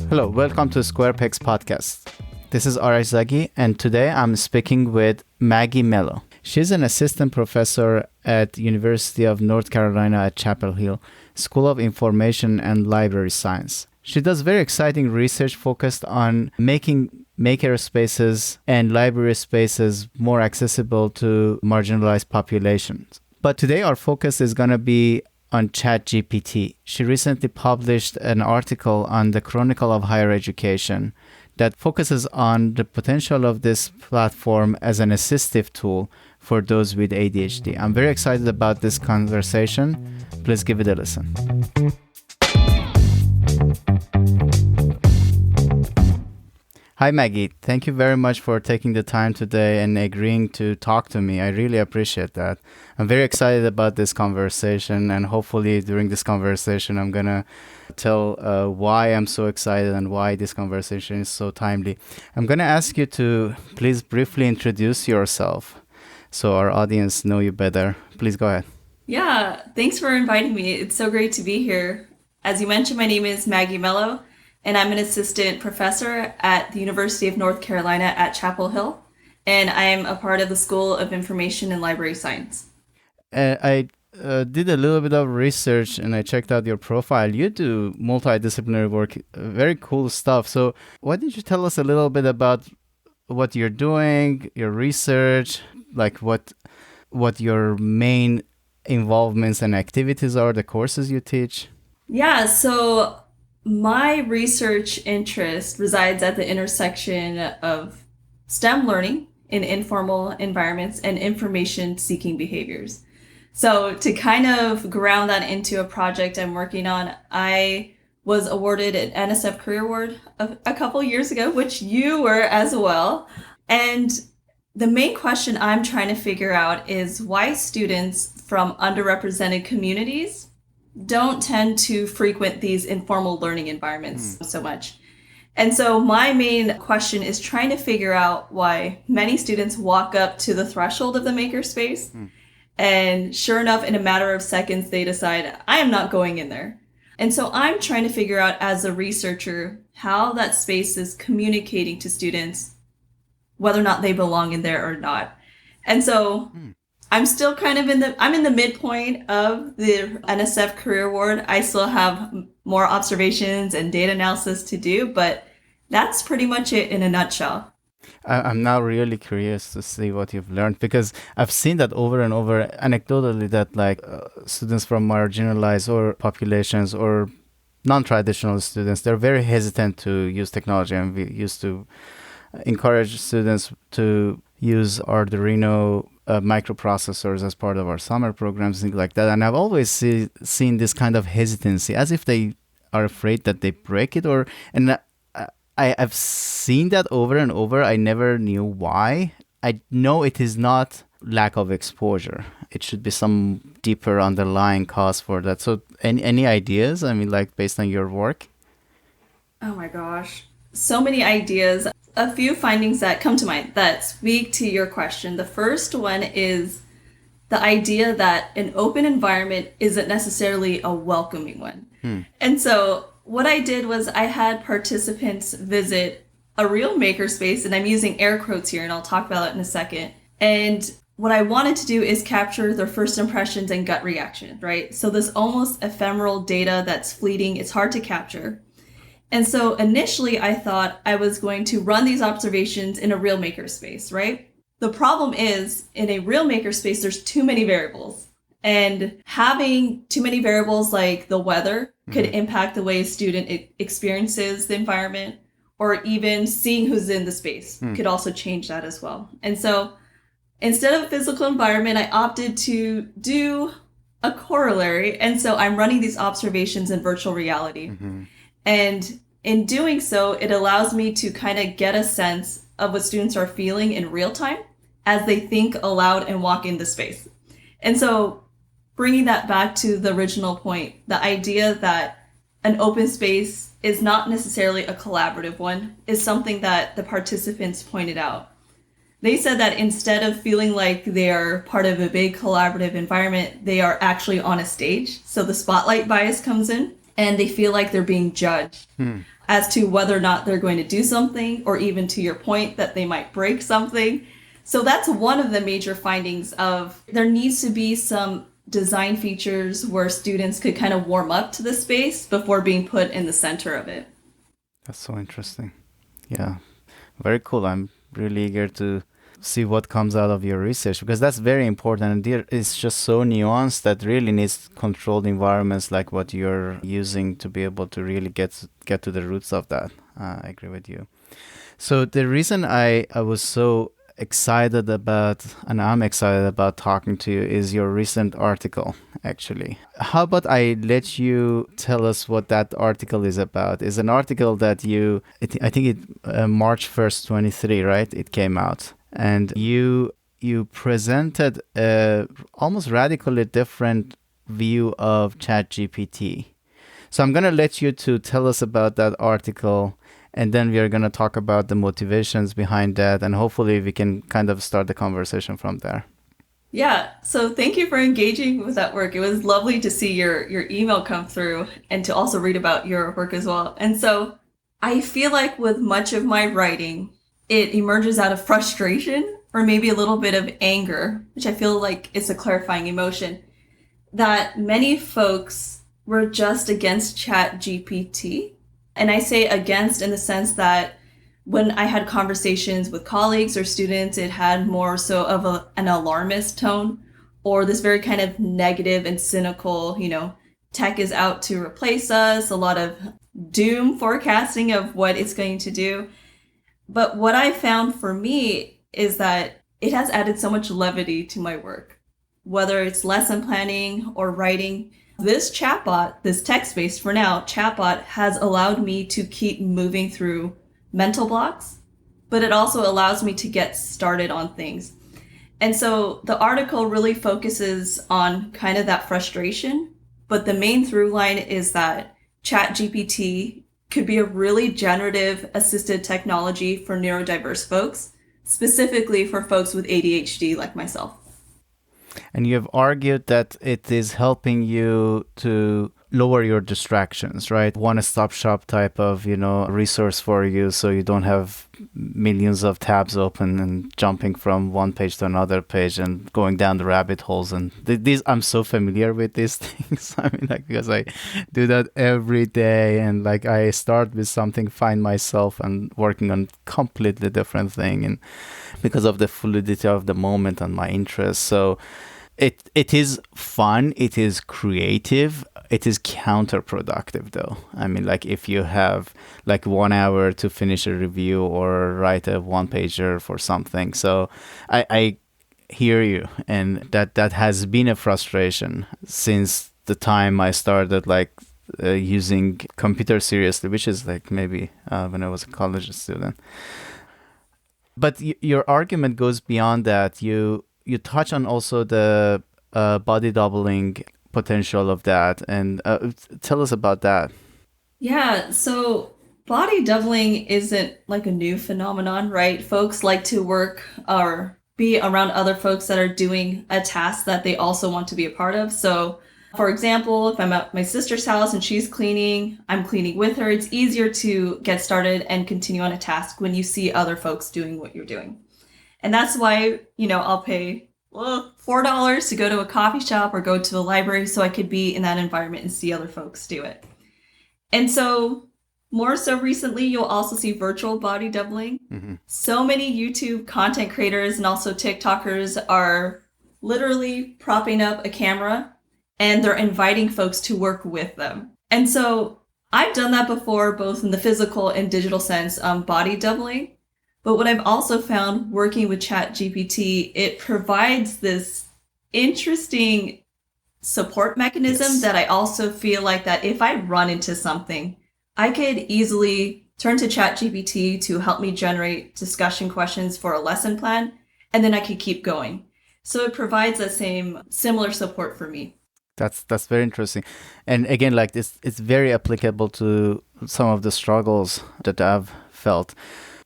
Hello, welcome to SquarePegs podcast. This is Arash, and today I'm speaking with Maggie Melo. She's an assistant professor at University of North Carolina at Chapel Hill, School of Information and Library Science. She does very exciting research focused on making maker spaces and library spaces more accessible to marginalized populations. But today our focus is going to be on ChatGPT. She recently published an article on the Chronicle of Higher Education that focuses on the potential of this platform as an assistive tool for those with ADHD. I'm very excited about this conversation. Please give it a listen. Hi, Maggie. Thank you very much for taking the time today and agreeing to talk to me. I really appreciate that. I'm very excited about this conversation, and hopefully during this conversation, I'm going to tell why I'm so excited and why this conversation is so timely. I'm going to ask you to please briefly introduce yourself so our audience know you better. Please go ahead. Yeah, thanks for inviting me. It's so great to be here. As you mentioned, my name is Maggie Melo, and I'm an assistant professor at the University of North Carolina at Chapel Hill, and I'm a part of the School of Information and Library Science. I did a little bit of research and I checked out your profile. You do multidisciplinary work, very cool stuff. So why don't you tell us a little bit about what you're doing, your research, like what your main involvements and activities are, the courses you teach? Yeah, so my research interest resides at the intersection of STEM learning in informal environments and information-seeking behaviors. So to kind of ground that into a project I'm working on, I was awarded an NSF Career Award a couple years ago, which you were as well. And the main question I'm trying to figure out is why students from underrepresented communities don't tend to frequent these informal learning environments so much. And so my main question is trying to figure out why many students walk up to the threshold of the makerspace, and sure enough, in a matter of seconds, they decide, I am not going in there. And so I'm trying to figure out as a researcher how that space is communicating to students, whether or not they belong in there or not. And so I'm still kind of I'm in the midpoint of the NSF Career Award. I still have more observations and data analysis to do, but that's pretty much it in a nutshell. I'm now really curious to see what you've learned, because I've seen that over and over anecdotally that students from marginalized or populations or non-traditional students, they're very hesitant to use technology, and we used to encourage students to use Arduino microprocessors as part of our summer programs, things like that. And I've always seen this kind of hesitancy, as if they are afraid that they break it, I've seen that over and over. I never knew why. I know it is not lack of exposure. It should be some deeper underlying cause for that. So any ideas? I mean, based on your work? Oh my gosh. So many ideas. A few findings that come to mind that speak to your question. The first one is the idea that an open environment isn't necessarily a welcoming one. And so what I did was I had participants visit a real makerspace, and I'm using air quotes here, and I'll talk about it in a second. And what I wanted to do is capture their first impressions and gut reaction, right? So this almost ephemeral data that's fleeting, it's hard to capture. And so initially I thought I was going to run these observations in a real makerspace, right? The problem is in a real makerspace, there's too many variables. And having too many variables like the weather could impact the way a student experiences the environment, or even seeing who's in the space could also change that as well. And so instead of a physical environment, I opted to do a corollary. And so I'm running these observations in virtual reality. And in doing so, it allows me to kind of get a sense of what students are feeling in real time as they think aloud and walk into space. And so bringing that back to the original point, the idea that an open space is not necessarily a collaborative one is something that the participants pointed out. They said that instead of feeling like they're part of a big collaborative environment, they are actually on a stage. So the spotlight bias comes in and they feel like they're being judged as to whether or not they're going to do something, or even to your point that they might break something. So that's one of the major findings of there needs to be some design features where students could kind of warm up to the space before being put in the center of it. That's so interesting. Yeah, very cool. I'm really eager to see what comes out of your research, because that's very important, and it's just so nuanced that really needs controlled environments like what you're using to be able to really get to the roots of that. I agree with you. So the reason I was so excited about, and I'm excited about talking to you, is your recent article, actually. How about I let you tell us what that article is about? It's an article that I think it March 1st, 23, right? It came out. And you presented a almost radically different view of ChatGPT. So I'm going to let you to tell us about that article, and then we are going to talk about the motivations behind that, and hopefully we can kind of start the conversation from there. Yeah, so thank you for engaging with that work. It was lovely to see your email come through and to also read about your work as well. And so I feel like with much of my writing, it emerges out of frustration or maybe a little bit of anger, which I feel like is a clarifying emotion, that many folks were just against ChatGPT. And I say against in the sense that when I had conversations with colleagues or students, it had more so of an alarmist tone, or this very kind of negative and cynical, tech is out to replace us, a lot of doom forecasting of what it's going to do. But what I found for me is that it has added so much levity to my work, whether it's lesson planning or writing. This chatbot, this text-based for now chatbot, has allowed me to keep moving through mental blocks, but it also allows me to get started on things. And so the article really focuses on kind of that frustration, but the main through line is that ChatGPT could be a really generative assisted technology for neurodiverse folks, specifically for folks with ADHD like myself. And you have argued that it is helping you to lower your distractions, right? One-stop shop type of, resource for you, so you don't have millions of tabs open and jumping from one page to another page and going down the rabbit holes. And these, I'm so familiar with these things. I mean, because I do that every day, and I start with something, find myself and working on completely different thing, and because of the fluidity of the moment and my interest. So it is fun, it is creative, it is counterproductive though. I mean, if you have 1 hour to finish a review or write a one-pager for something. So I hear you, and that has been a frustration since the time I started using computer seriously, which is maybe when I was a college student. But your argument goes beyond that. You touch on also the body doubling potential of that, and tell us about that. Yeah, so body doubling isn't a new phenomenon, right? Folks like to work or be around other folks that are doing a task that they also want to be a part of. So, for example, if I'm at my sister's house and she's cleaning, I'm cleaning with her, it's easier to get started and continue on a task when you see other folks doing what you're doing. And that's why, I'll pay $4 to go to a coffee shop or go to a library so I could be in that environment and see other folks do it. And so more so recently, you'll also see virtual body doubling. Mm-hmm. So many YouTube content creators and also TikTokers are literally propping up a camera and they're inviting folks to work with them. And so I've done that before, both in the physical and digital sense, body doubling. But what I've also found working with ChatGPT, it provides this interesting support mechanism that I also feel like that if I run into something, I could easily turn to ChatGPT to help me generate discussion questions for a lesson plan, and then I could keep going. So it provides that similar support for me. That's very interesting. And again, it's very applicable to some of the struggles that I've felt.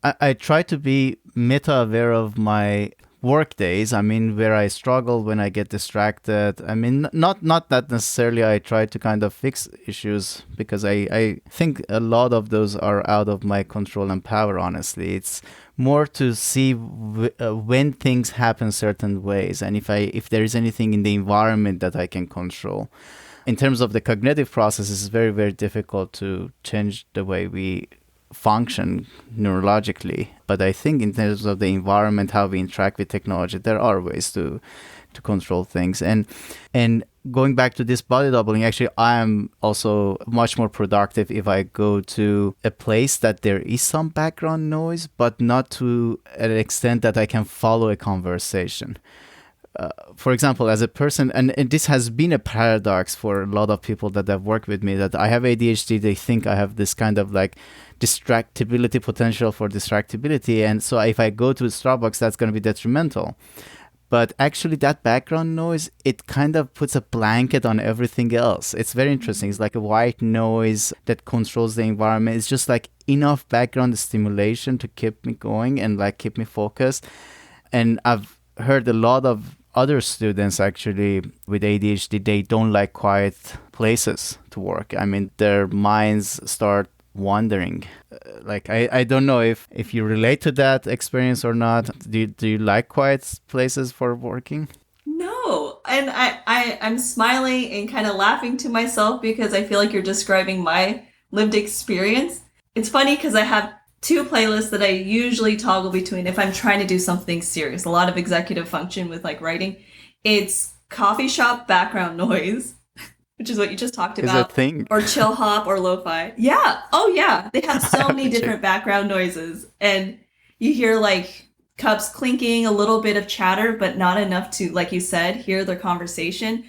I try to be meta aware of my work days. I mean, where I struggle when I get distracted. I mean, not that necessarily I try to kind of fix issues, because I think a lot of those are out of my control and power, honestly. It's more to see when things happen certain ways, and if there is anything in the environment that I can control. In terms of the cognitive process, it's very, very difficult to change the way we function neurologically. But I think in terms of the environment, how we interact with technology, there are ways to control things. And going back to this body doubling, actually, I am also much more productive if I go to a place that there is some background noise, but not to an extent that I can follow a conversation. For example, as a person, and this has been a paradox for a lot of people that have worked with me, that I have ADHD, they think I have this kind of like distractibility, potential for distractibility. And so if I go to Starbucks, that's going to be detrimental. But actually that background noise, it kind of puts a blanket on everything else. It's very interesting. It's like a white noise that controls the environment. It's just like enough background stimulation to keep me going and like keep me focused. And I've heard a lot of other students actually with ADHD, they don't like quiet places to work. I mean, their minds start wandering. Like, I don't know if you relate to that experience or not. Do you like quiet places for working? No. And I'm smiling and kind of laughing to myself because I feel like you're describing my lived experience. It's funny because I have two playlists that I usually toggle between if I'm trying to do something serious, a lot of executive function with like writing. It's coffee shop background noise, which is what you just talked about. Is a thing. Or chill hop or lo-fi. Yeah. Oh yeah. They have so many different background noises, and you hear like cups clinking, a little bit of chatter, but not enough to, like you said, hear their conversation.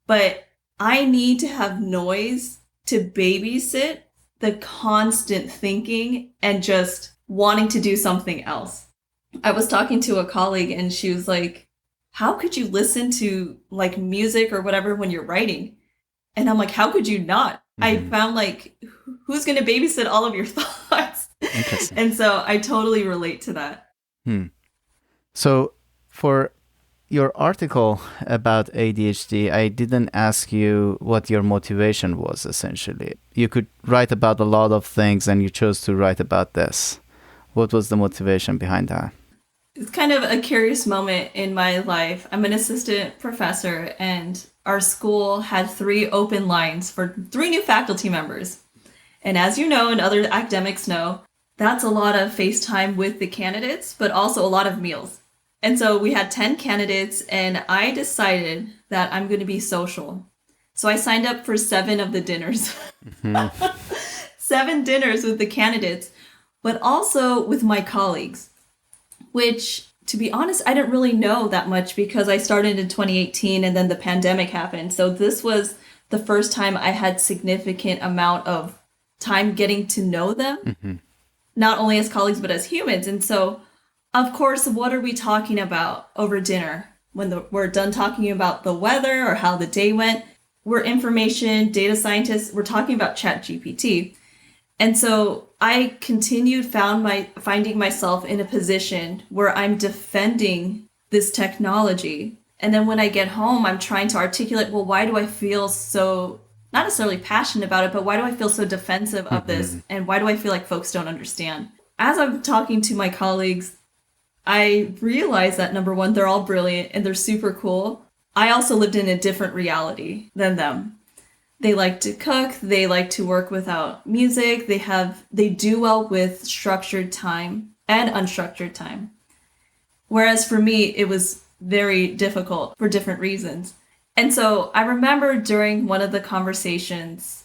But I need to have noise to babysit the constant thinking and just wanting to do something else. I was talking to a colleague and she was like, how could you listen to like music or whatever when you're writing? And I'm like, how could you not? I found like, who's going to babysit all of your thoughts? Interesting. And so I totally relate to that. So for your article about ADHD, I didn't ask you what your motivation was, essentially. You could write about a lot of things and you chose to write about this. What was the motivation behind that? It's kind of a curious moment in my life. I'm an assistant professor and our school had 3 open lines for 3 new faculty members. And as you know, and other academics know, that's a lot of FaceTime with the candidates, but also a lot of meals. And so we had 10 candidates and I decided that I'm going to be social. So I signed up for 7 of the dinners. 7 dinners with the candidates, but also with my colleagues, which, to be honest, I didn't really know that much because I started in 2018 and then the pandemic happened. So this was the first time I had significant amount of time getting to know them, not only as colleagues, but as humans. And so, of course, what are we talking about over dinner? When we're done talking about the weather or how the day went, we're information data scientists. We're talking about ChatGPT. And so I continued finding myself in a position where I'm defending this technology. And then when I get home, I'm trying to articulate, well, why do I feel so, not necessarily passionate about it, but why do I feel so defensive of this? And why do I feel like folks don't understand? As I'm talking to my colleagues, I realized that number one, they're all brilliant and they're super cool. I also lived in a different reality than them. They like to cook. They like to work without music. They do well with structured time and unstructured time. Whereas for me, it was very difficult for different reasons. And so I remember during one of the conversations,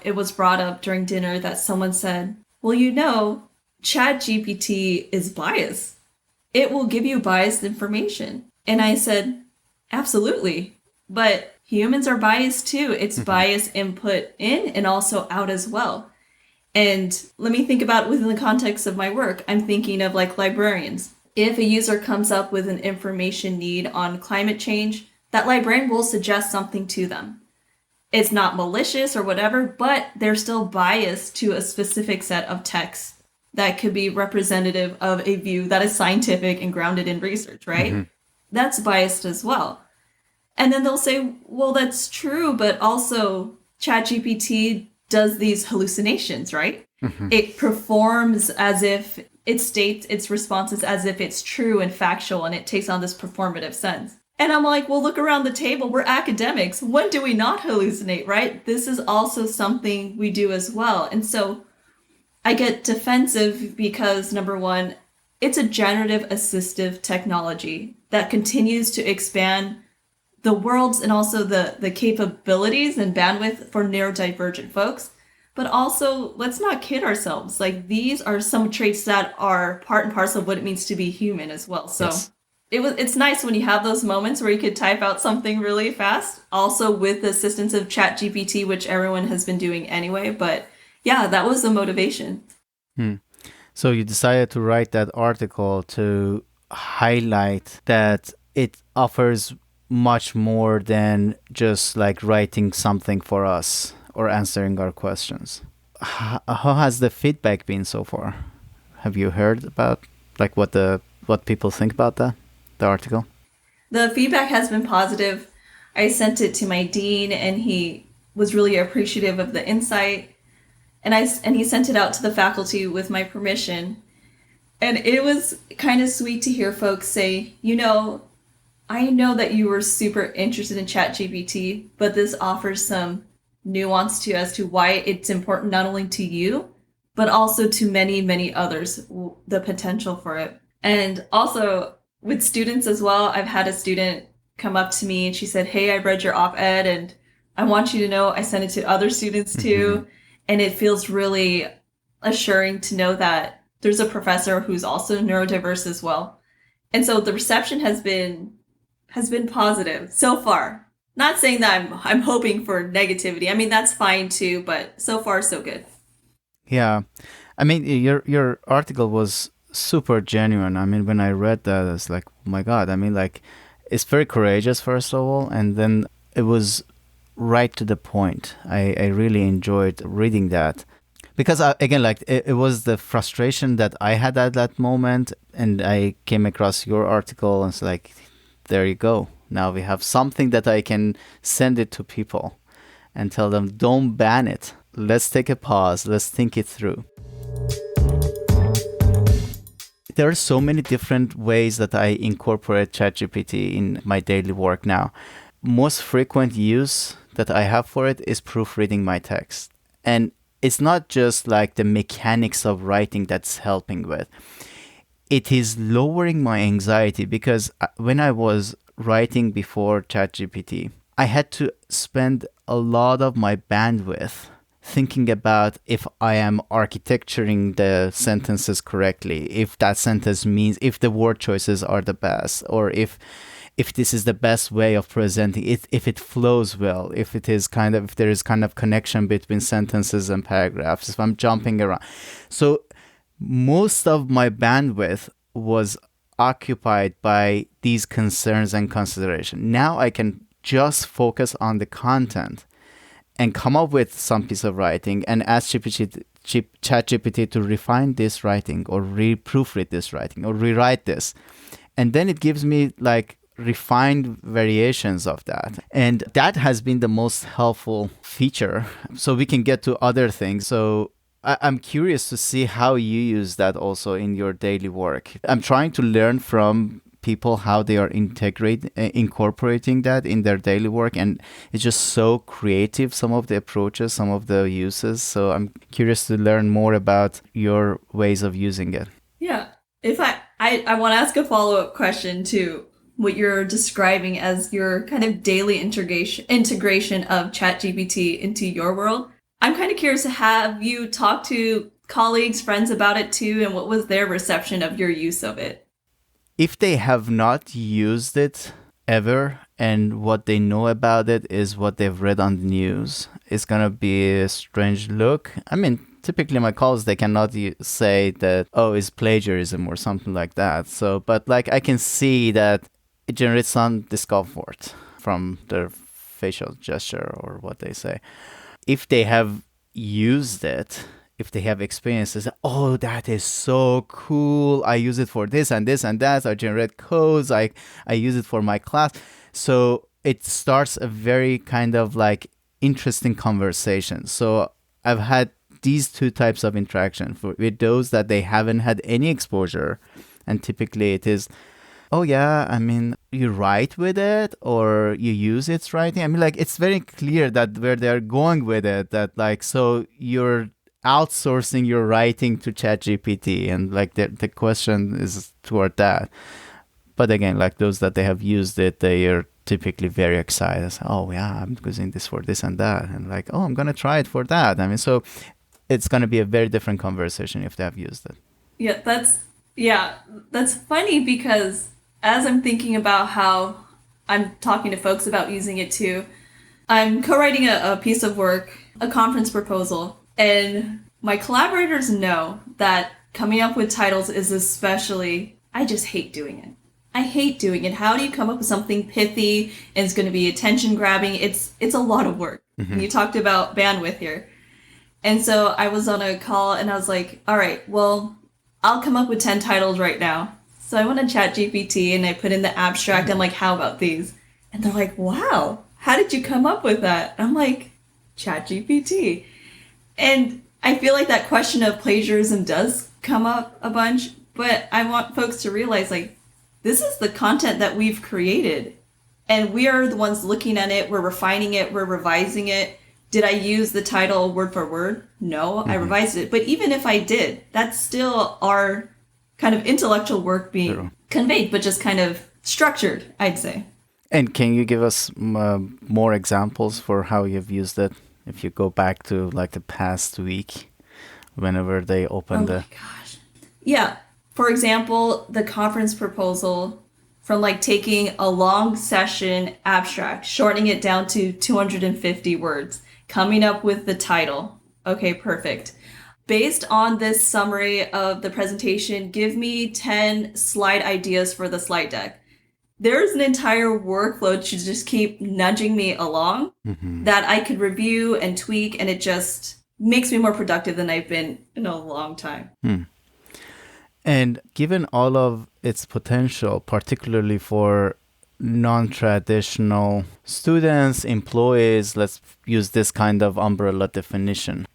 it was brought up during dinner that someone said, well, you know, ChatGPT is biased. It will give you biased information. And I said, absolutely. But humans are biased too. It's bias input in and also out as well. And let me think about it within the context of my work. I'm thinking of like librarians. If a user comes up with an information need on climate change, that librarian will suggest something to them. It's not malicious or whatever, but they're still biased to a specific set of texts that could be representative of a view that is scientific and grounded in research, right? That's biased as well. And then they'll say, well, that's true, but also ChatGPT does these hallucinations, right? It performs as if it states its responses as if it's true and factual, and it takes on this performative sense. And I'm like, well, look around the table. We're academics. When do we not hallucinate, right? This is also something we do as well. And so I get defensive because, number one, it's a generative assistive technology that continues to expand the worlds and also the capabilities and bandwidth for neurodivergent folks. But also, let's not kid ourselves. Like, these are some traits that are part and parcel of what it means to be human as well. So Yes. it's nice when you have those moments where you could type out something really fast, also with the assistance of ChatGPT, which everyone has been doing anyway. But yeah, that was the motivation. So you decided to write that article to highlight that it offers much more than just like writing something for us or answering our questions. How has the feedback been so far? Have you heard about like what people think about the article? The feedback has been positive. I sent it to my dean, and he was really appreciative of the insight. And he sent it out to the faculty with my permission. And it was kind of sweet to hear folks say, I know that you were super interested in ChatGPT, but this offers some nuance to as to why it's important not only to you, but also to many, many others, the potential for it. And also with students as well, I've had a student come up to me and she said, hey, I read your op-ed and I want you to know I sent it to other students too. And it feels really assuring to know that there's a professor who's also neurodiverse as well. And so the reception has been positive so far. Not saying that I'm hoping for negativity. I mean, that's fine too, but so far so good. Yeah. I mean, your article was super genuine. I mean, when I read that, it's like, oh my God. I mean, like, it's very courageous, first of all, and then it was right to the point. I really enjoyed reading that. Because, again, like, it was the frustration that I had at that moment, and I came across your article, and it's like, there you go. Now we have something that I can send it to people and tell them, don't ban it. Let's take a pause. Let's think it through. There are so many different ways that I incorporate ChatGPT in my daily work now. Most frequent use that I have for it is proofreading my text. And it's not just like the mechanics of writing that's helping with. It is lowering my anxiety because when I was writing before ChatGPT, I had to spend a lot of my bandwidth thinking about if I am architecturing the sentences correctly, if that sentence means, if the word choices are the best, or if this is the best way of presenting it, if it flows well, if there is kind of connection between sentences and paragraphs, if I'm jumping around. So most of my bandwidth was occupied by these concerns and consideration. Now I can just focus on the content and come up with some piece of writing and ask ChatGPT to refine this writing or proofread this writing or rewrite this. And then it gives me like refined variations of that. And that has been the most helpful feature. So we can get to other things. So I'm curious to see how you use that also in your daily work. I'm trying to learn from people how they are incorporating that in their daily work, and it's just so creative, some of the approaches, some of the uses. So I'm curious to learn more about your ways of using it. Yeah. If I want to ask a follow-up question to what you're describing as your kind of daily integration of ChatGPT into your world. I'm kind of curious, have you talked to colleagues, friends about it too, and what was their reception of your use of it? If they have not used it ever and what they know about it is what they've read on the news, it's going to be a strange look. I mean, typically my colleagues, they cannot say that, oh, it's plagiarism or something like that. So, but like I can see that it generates some discomfort from their facial gesture or what they say. If they have used it, if they have experiences, oh, that is so cool. I use it for this and this and that. I generate codes. I use it for my class. So it starts a very kind of like interesting conversation. So I've had these two types of interaction with those that they haven't had any exposure. And typically it is, oh yeah, I mean, you write with it or you use its writing. I mean, like, it's very clear that where they're going with it, that like, so you're outsourcing your writing to ChatGPT, and like the question is toward that. But again, like those that they have used it, they are typically very excited. Say, oh yeah, I'm using this for this and that, and like, oh, I'm gonna try it for that. I mean, so it's gonna be a very different conversation if they have used it. That's funny because as I'm thinking about how I'm talking to folks about using it too, I'm co-writing a piece of work, a conference proposal, and my collaborators know that coming up with titles is especially, I just hate doing it. I hate doing it. How do you come up with something pithy and it's going to be attention grabbing? It's a lot of work. Mm-hmm. You talked about bandwidth here. And so I was on a call and I was like, all right, well, I'll come up with 10 titles right now. So I went on ChatGPT and I put in the abstract. I'm like, how about these? And they're like, wow, how did you come up with that? I'm like, ChatGPT. And I feel like that question of plagiarism does come up a bunch, but I want folks to realize, like, this is the content that we've created. And we are the ones looking at it, we're refining it, we're revising it. Did I use the title word for word? No, I revised it. But even if I did, that's still our kind of intellectual work being conveyed, but just kind of structured, I'd say. And can you give us more examples for how you've used it? If you go back to like the past week, whenever they opened my gosh. Yeah. For example, the conference proposal, from like taking a long session abstract, shortening it down to 250 words, coming up with the title. Okay, perfect. Based on this summary of the presentation, give me 10 slide ideas for the slide deck. There's an entire workflow to just keep nudging me along that I could review and tweak, and it just makes me more productive than I've been in a long time. And given all of its potential, particularly for non-traditional students, employees, let's use this kind of umbrella definition,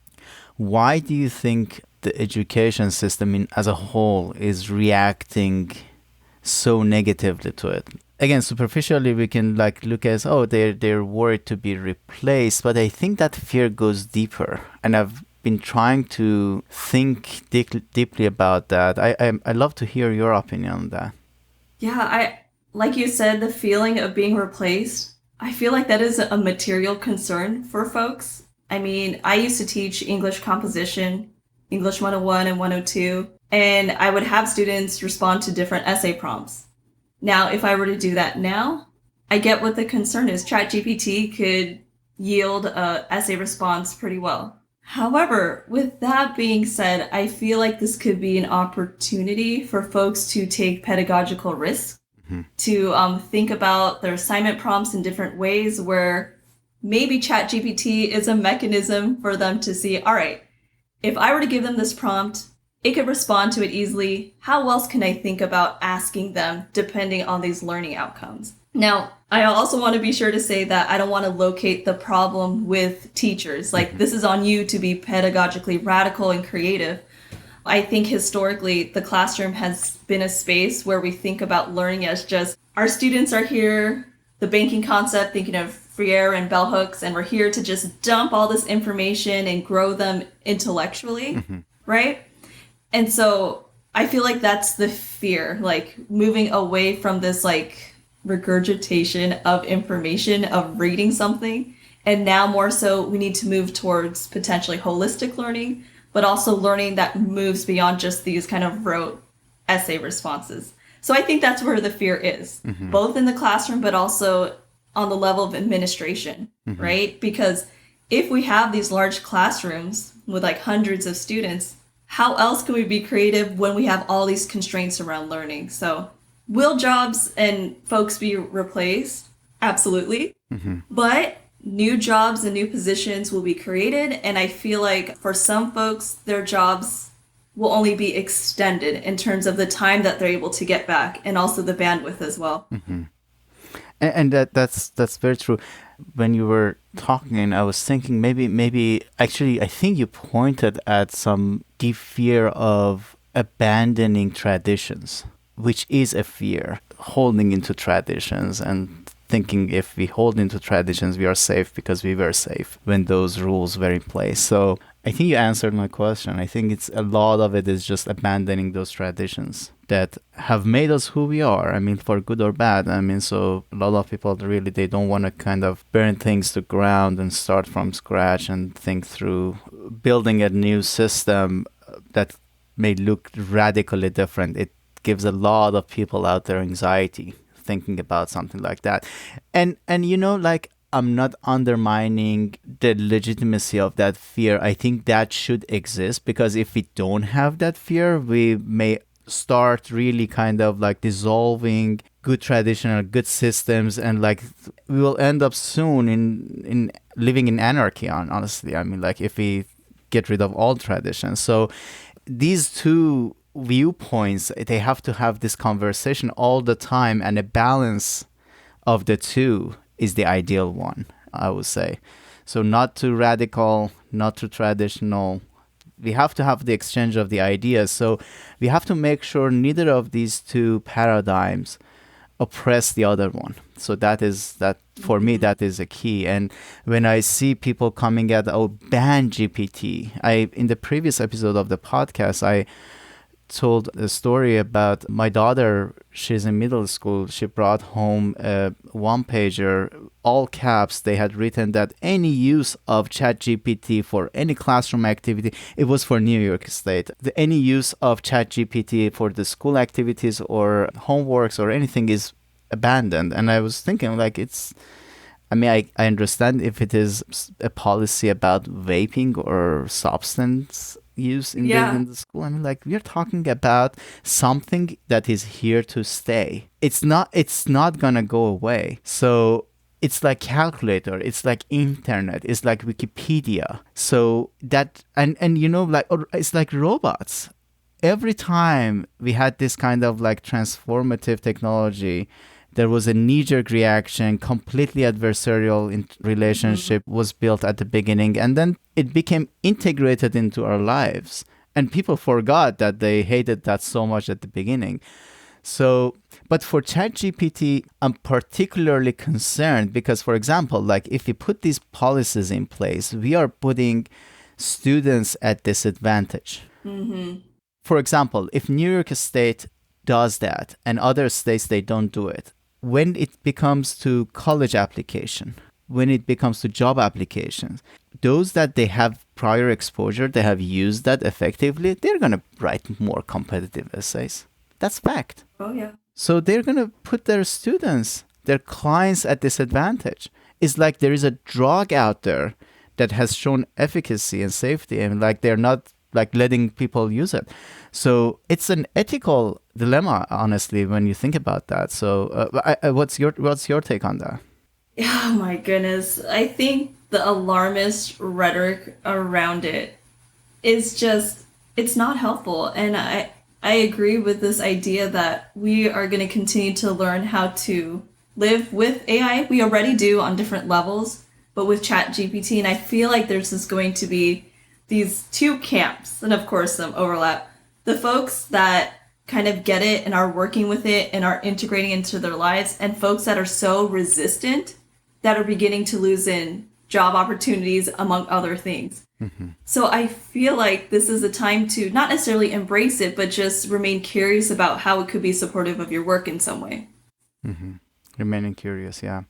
why do you think the education system as a whole is reacting so negatively to it? Again, superficially, we can like look at, oh, they're worried to be replaced, but I think that fear goes deeper, and I've been trying to think deeply about that. I love to hear your opinion on that. Yeah, like you said, the feeling of being replaced, I feel like that is a material concern for folks. I mean, I used to teach English composition, English 101 and 102, and I would have students respond to different essay prompts. Now, if I were to do that now, I get what the concern is. ChatGPT could yield an essay response pretty well. However, with that being said, I feel like this could be an opportunity for folks to take pedagogical risks, to think about their assignment prompts in different ways where maybe ChatGPT is a mechanism for them to see, all right, if I were to give them this prompt, it could respond to it easily. How else can I think about asking them depending on these learning outcomes? Now, I also want to be sure to say that I don't want to locate the problem with teachers. Like, this is on you to be pedagogically radical and creative. I think historically, the classroom has been a space where we think about learning as just, our students are here, the banking concept, thinking of Freire and bell hooks, and we're here to just dump all this information and grow them intellectually, right? And so I feel like that's the fear, like moving away from this like regurgitation of information, of reading something. And now more so we need to move towards potentially holistic learning, but also learning that moves beyond just these kind of rote essay responses. So I think that's where the fear is, both in the classroom, but also on the level of administration, right? Because if we have these large classrooms with like hundreds of students, how else can we be creative when we have all these constraints around learning? So will jobs and folks be replaced? Absolutely. But new jobs and new positions will be created. And I feel like for some folks, their jobs will only be extended in terms of the time that they're able to get back and also the bandwidth as well. Mm-hmm. And that's very true. When you were talking, I was thinking maybe actually I think you pointed at some deep fear of abandoning traditions, which is a fear, holding into traditions and thinking if we hold into traditions, we are safe because we were safe when those rules were in place. So I think you answered my question. I think it's a lot of it is just abandoning those traditions that have made us who we are. I mean, for good or bad. I mean, so a lot of people really, they don't want to kind of burn things to ground and start from scratch and think through building a new system that may look radically different. It gives a lot of people out there anxiety thinking about something like that. And like, I'm not undermining the legitimacy of that fear. I think that should exist, because if we don't have that fear, we may start really kind of like dissolving good traditional, good systems, and like we will end up soon in living in anarchy, honestly. I mean, like if we get rid of all traditions. So these two viewpoints, they have to have this conversation all the time, and a balance of the two is the ideal one, I would say. So not too radical, not too traditional. We have to have the exchange of the ideas. So we have to make sure neither of these two paradigms oppress the other one. So that for me, that is a key. And when I see people coming at, ban GPT, in the previous episode of the podcast, I told a story about my daughter. She's in middle school. She brought home a one-pager, all caps. They had written that any use of ChatGPT for any classroom activity, it was for New York State, any use of ChatGPT for the school activities or homeworks or anything is abandoned. And I was thinking, like, I understand if it is a policy about vaping or substance use in the school. I mean, like, we're talking about something that is here to stay. It's not gonna go away. So it's like calculator, it's like internet, it's like Wikipedia. So that and like, or it's like robots. Every time we had this kind of like transformative technology, there was a knee-jerk reaction, completely adversarial relationship was built at the beginning, and then it became integrated into our lives. And people forgot that they hated that so much at the beginning. So, but for ChatGPT, I'm particularly concerned because, for example, like if we put these policies in place, we are putting students at disadvantage. Mm-hmm. For example, if New York State does that and other states, they don't do it, when it becomes to college application, when it becomes to job applications, those that they have prior exposure, they have used that effectively, they're going to write more competitive essays. That's fact. Oh, yeah. So they're going to put their students, their clients at disadvantage. It's like there is a drug out there that has shown efficacy and safety, and like they're not like letting people use it. So it's an ethical dilemma, honestly, when you think about that. So what's your take on that? Oh my goodness. I think the alarmist rhetoric around it is just, it's not helpful. And I agree with this idea that we are going to continue to learn how to live with AI. We already do on different levels, but with ChatGPT, and I feel like there's just going to be these two camps, and of course some overlap. The folks that kind of get it and are working with it and are integrating into their lives, and folks that are so resistant that are beginning to lose in job opportunities, among other things. Mm-hmm. So I feel like this is a time to not necessarily embrace it, but just remain curious about how it could be supportive of your work in some way. Mm-hmm. Remaining curious, yeah.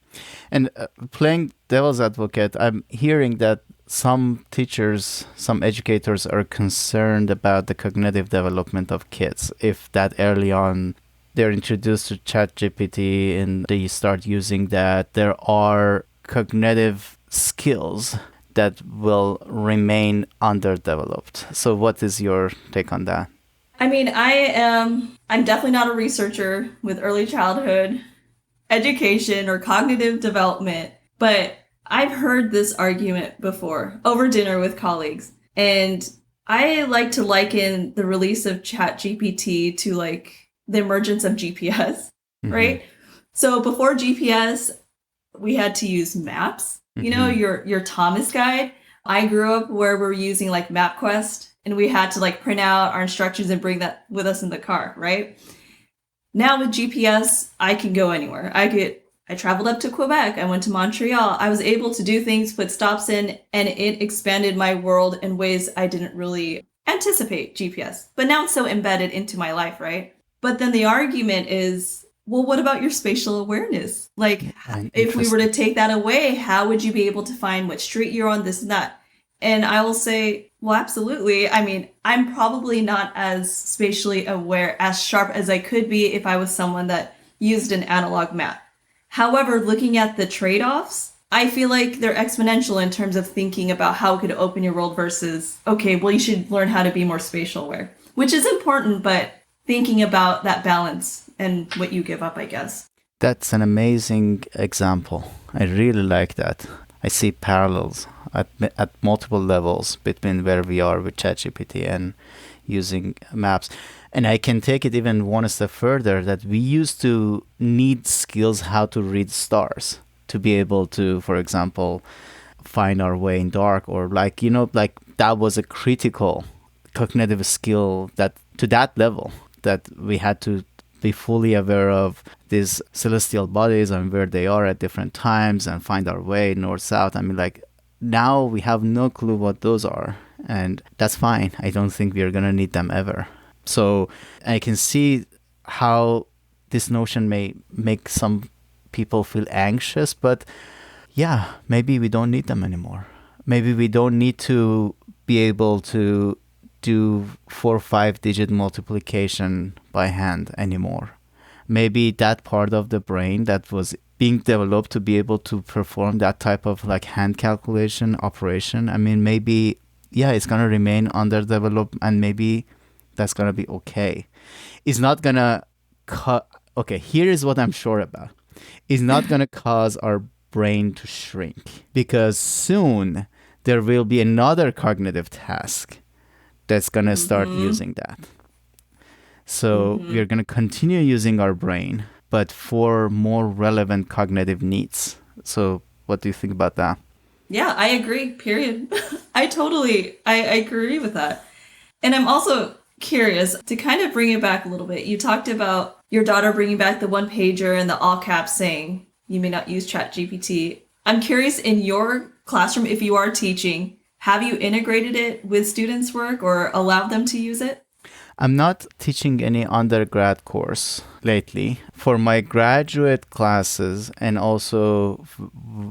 And playing devil's advocate, I'm hearing that some teachers, some educators are concerned about the cognitive development of kids. If that early on they're introduced to ChatGPT and they start using that, there are cognitive skills that will remain underdeveloped. So what is your take on that? I mean, I'm definitely not a researcher with early childhood education or cognitive development, but I've heard this argument before over dinner with colleagues, and I like to liken the release of ChatGPT to like the emergence of GPS, right? So before GPS, we had to use maps, you know, your Thomas guide. I grew up where we're using like MapQuest, and we had to like print out our instructions and bring that with us in the car, right? Now with GPS, I can go anywhere. I traveled up to Quebec. I went to Montreal. I was able to do things, put stops in, and it expanded my world in ways I didn't really anticipate GPS. But now it's so embedded into my life, right? But then the argument is, well, what about your spatial awareness? Like, if we were to take that away, how would you be able to find what street you're on, this and that? And I will say, well, absolutely. I mean, I'm probably not as spatially aware, as sharp as I could be if I was someone that used an analog map. However, looking at the trade-offs, I feel like they're exponential in terms of thinking about how it could open your world versus, okay, well, you should learn how to be more spatial aware, which is important, but thinking about that balance and what you give up, I guess. That's an amazing example. I really like that. I see parallels at multiple levels between where we are with ChatGPT and using maps. And I can take it even one step further, that we used to need skills how to read stars to be able to, for example, find our way in dark, or like, you know, like that was a critical cognitive skill that to that level that we had to be fully aware of these celestial bodies and where they are at different times and find our way north, south. I mean, like now we have no clue what those are, and that's fine. I don't think we're going to need them ever. So I can see how this notion may make some people feel anxious, but yeah, maybe we don't need them anymore. Maybe we don't need to be able to do 4 or 5 digit multiplication by hand anymore. Maybe that part of the brain that was being developed to be able to perform that type of like hand calculation operation, I mean, maybe, yeah, it's going to remain underdeveloped, and maybe that's going to be okay. It's not going to okay, here is what I'm sure about. It's not going to cause our brain to shrink, because soon there will be another cognitive task that's going to start using that. So we're going to continue using our brain, but for more relevant cognitive needs. So what do you think about that? Yeah, I agree, period. I agree with that. And I'm also curious to kind of bring it back a little bit. You talked about your daughter bringing back the one pager and the all caps saying you may not use ChatGPT. I'm curious, in your classroom, if you are teaching, have you integrated it with students' work or allowed them to use it? I'm not teaching any undergrad course lately. For my graduate classes and also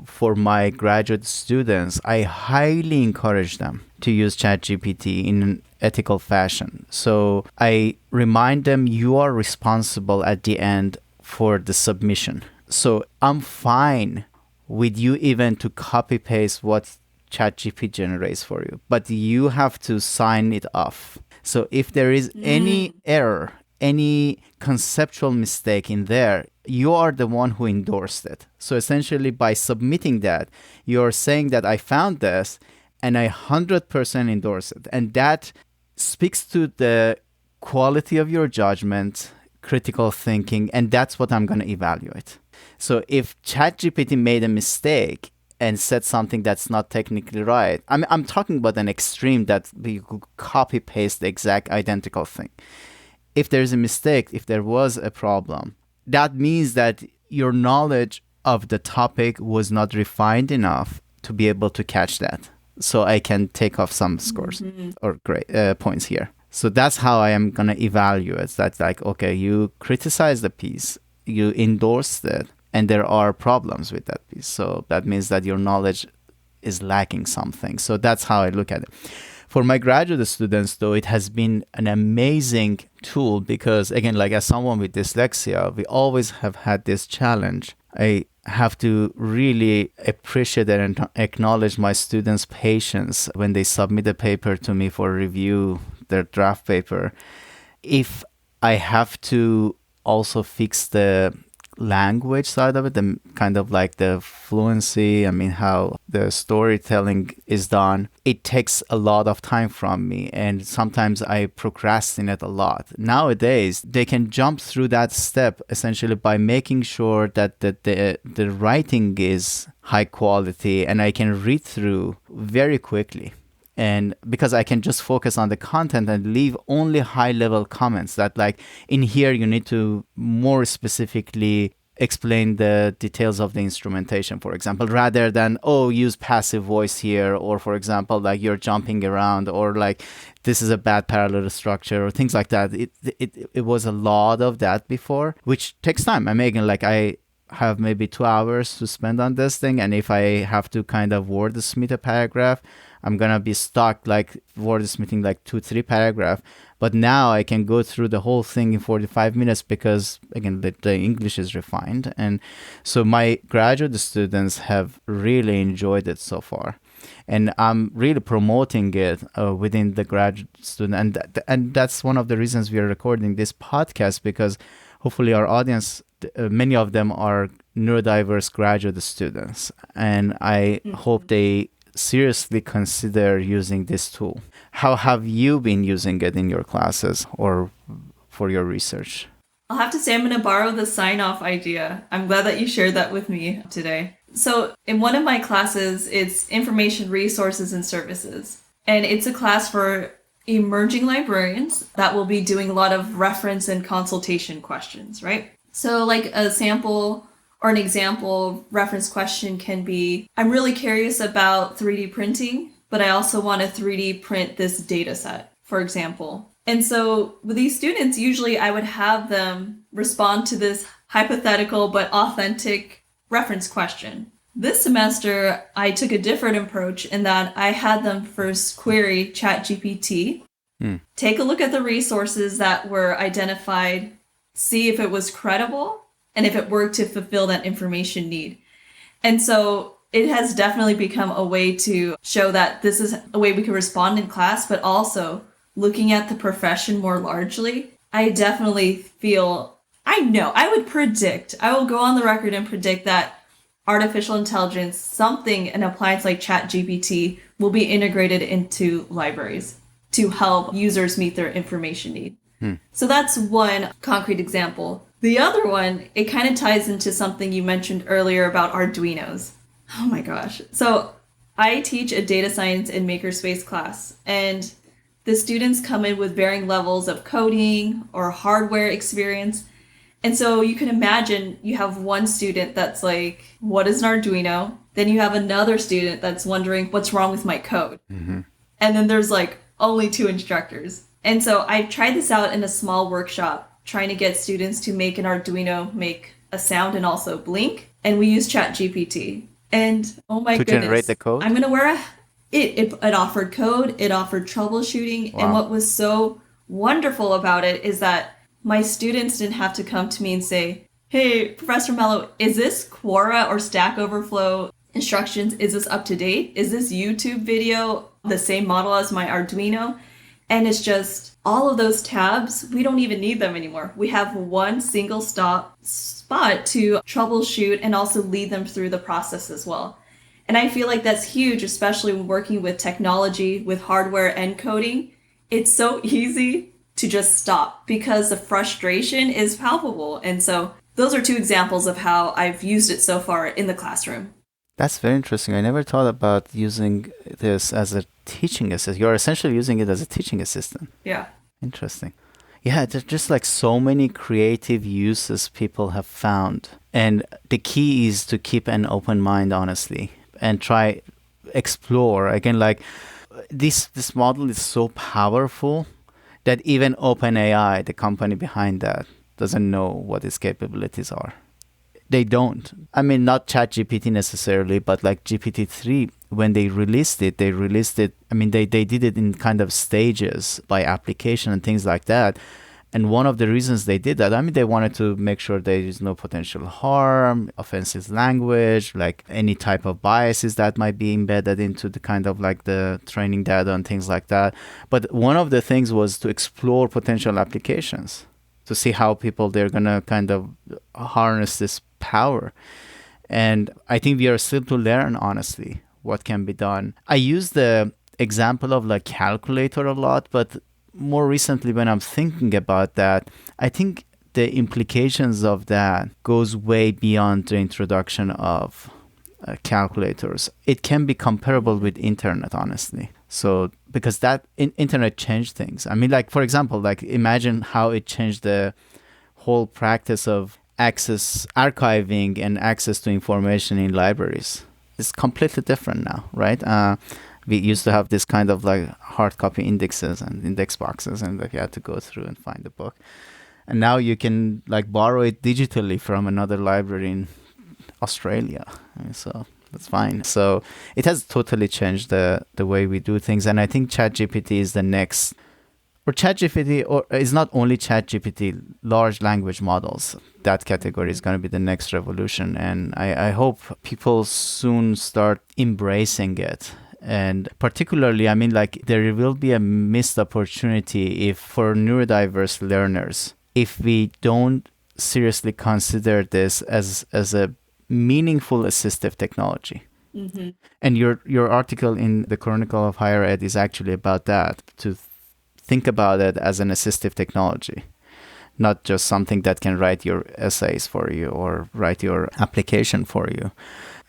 for my graduate students, I highly encourage them to use ChatGPT in an ethical fashion. So I remind them you are responsible at the end for the submission. So I'm fine with you even to copy paste what ChatGPT generates for you, but you have to sign it off. So if there is any error, any conceptual mistake in there, you are the one who endorsed it. So essentially by submitting that, you're saying that I found this and I 100% endorse it. And that speaks to the quality of your judgment, critical thinking, and that's what I'm going to evaluate. So if ChatGPT made a mistake and said something that's not technically right, I'm talking about an extreme that you could copy paste the exact identical thing. If there's a mistake, if there was a problem, that means that your knowledge of the topic was not refined enough to be able to catch that. So I can take off some scores or points here. So that's how I am going to evaluate. That's like, okay, you criticized the piece, you endorsed it, and there are problems with that piece. So that means that your knowledge is lacking something. So that's how I look at it. For my graduate students, though, it has been an amazing tool because, again, like as someone with dyslexia, we always have had this challenge. I have to really appreciate and acknowledge my students' patience when they submit a paper to me for review, their draft paper. If I have to also fix the language side of it, the kind of like the fluency, I mean, how the storytelling is done, it takes a lot of time from me. And sometimes I procrastinate a lot. Nowadays, they can jump through that step essentially by making sure that the writing is high quality and I can read through very quickly. And because I can just focus on the content and leave only high level comments that like in here you need to more specifically explain the details of the instrumentation, for example, rather than, oh, use passive voice here, or for example, like you're jumping around, or like this is a bad parallel structure, or things like that. It was a lot of that before, which takes time. I'm making like I have maybe 2 hours to spend on this thing, and if I have to kind of wordsmith a paragraph, I'm gonna be stuck like wordsmithing like 2-3 paragraph. But now I can go through the whole thing in 45 minutes because again the English is refined. And so my graduate students have really enjoyed it so far, and I'm really promoting it within the graduate student, and that's one of the reasons we are recording this podcast, because hopefully our audience, many of them are neurodiverse graduate students, and I hope they seriously consider using this tool. How have you been using it in your classes or for your research? I'll have to say I'm going to borrow the sign-off idea. I'm glad that you shared that with me today. So in one of my classes, it's information resources and services. And it's a class for emerging librarians that will be doing a lot of reference and consultation questions, right? So like a sample or an example reference question can be, I'm really curious about 3D printing, but I also want to 3D print this data set, for example. And so with these students, usually I would have them respond to this hypothetical but authentic reference question. This semester, I took a different approach in that I had them first query ChatGPT, take a look at the resources that were identified, see if it was credible, and if it worked to fulfill that information need. And so it has definitely become a way to show that this is a way we can respond in class, but also looking at the profession more largely. I definitely feel, I will go on the record and predict that artificial intelligence, an appliance like ChatGPT, will be integrated into libraries to help users meet their information need. So that's one concrete example. The other one, it kind of ties into something you mentioned earlier about Arduinos. Oh my gosh. So I teach a data science and makerspace class, and the students come in with varying levels of coding or hardware experience. And so you can imagine you have one student that's like, what is an Arduino? Then you have another student that's wondering, what's wrong with my code? And then there's like only 2 instructors. And so I tried this out in a small workshop, trying to get students to make an Arduino make a sound and also blink. And we used ChatGPT. And oh my goodness. To generate the code? I'm going to wear it offered code, it offered troubleshooting. Wow. And what was so wonderful about it is that my students didn't have to come to me and say, hey, Professor Melo, is this Quora or Stack Overflow instructions? Is this up to date? Is this YouTube video the same model as my Arduino? And it's just all of those tabs, we don't even need them anymore. We have one single spot to troubleshoot and also lead them through the process as well. And I feel like that's huge, especially when working with technology, with hardware and coding. It's so easy to just stop because the frustration is palpable. And so those are 2 examples of how I've used it so far in the classroom. That's very interesting. I never thought about using this as a teaching assistant. You're essentially using it as a teaching assistant. Yeah. Interesting. Yeah, there's just like so many creative uses people have found. And the key is to keep an open mind, honestly, and try explore. Again, like this model is so powerful that even OpenAI, the company behind that, doesn't know what its capabilities are. They don't. I mean, not ChatGPT necessarily, but like GPT-3, when they released it, I mean, they did it in kind of stages by application and things like that. And one of the reasons they did that, I mean, they wanted to make sure there is no potential harm, offensive language, like any type of biases that might be embedded into the kind of like the training data and things like that. But one of the things was to explore potential applications. to see how people they're gonna kind of harness this power. And I think we are still to learn, honestly, what can be done. I use the example of like calculator a lot, but more recently when I'm thinking about that, I think the implications of that goes way beyond the introduction of calculators. It can be comparable with internet, honestly. So because that internet changed things. I mean, like, for example, like imagine how it changed the whole practice of archiving and access to information in libraries. It's completely different now, right? We used to have this kind of like hard copy indexes and index boxes, and like you had to go through and find the book. And now you can like borrow it digitally from another library in Australia. So that's fine. So it has totally changed the way we do things. And I think ChatGPT is the next, or ChatGPT, or it's not only ChatGPT, large language models. That category is going to be the next revolution. And I hope people soon start embracing it. And particularly, I mean, like there will be a missed opportunity if for neurodiverse learners, if we don't seriously consider this as a meaningful assistive technology. Mm-hmm. And your article in the Chronicle of Higher Ed is actually about that, to think about it as an assistive technology, not just something that can write your essays for you or write your application for you.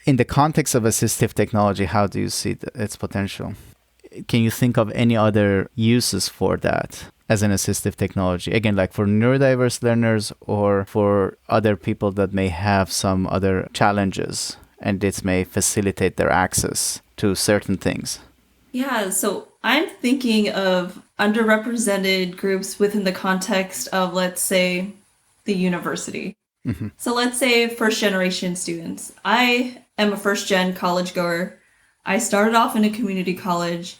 In the context of assistive technology, how do you see its potential? Can you think of any other uses for that as an assistive technology? Again, like for neurodiverse learners or for other people that may have some other challenges and this may facilitate their access to certain things. Yeah, so I'm thinking of underrepresented groups within the context of, let's say, the university. Mm-hmm. So let's say first generation students. I am a first gen college goer. I started off in a community college,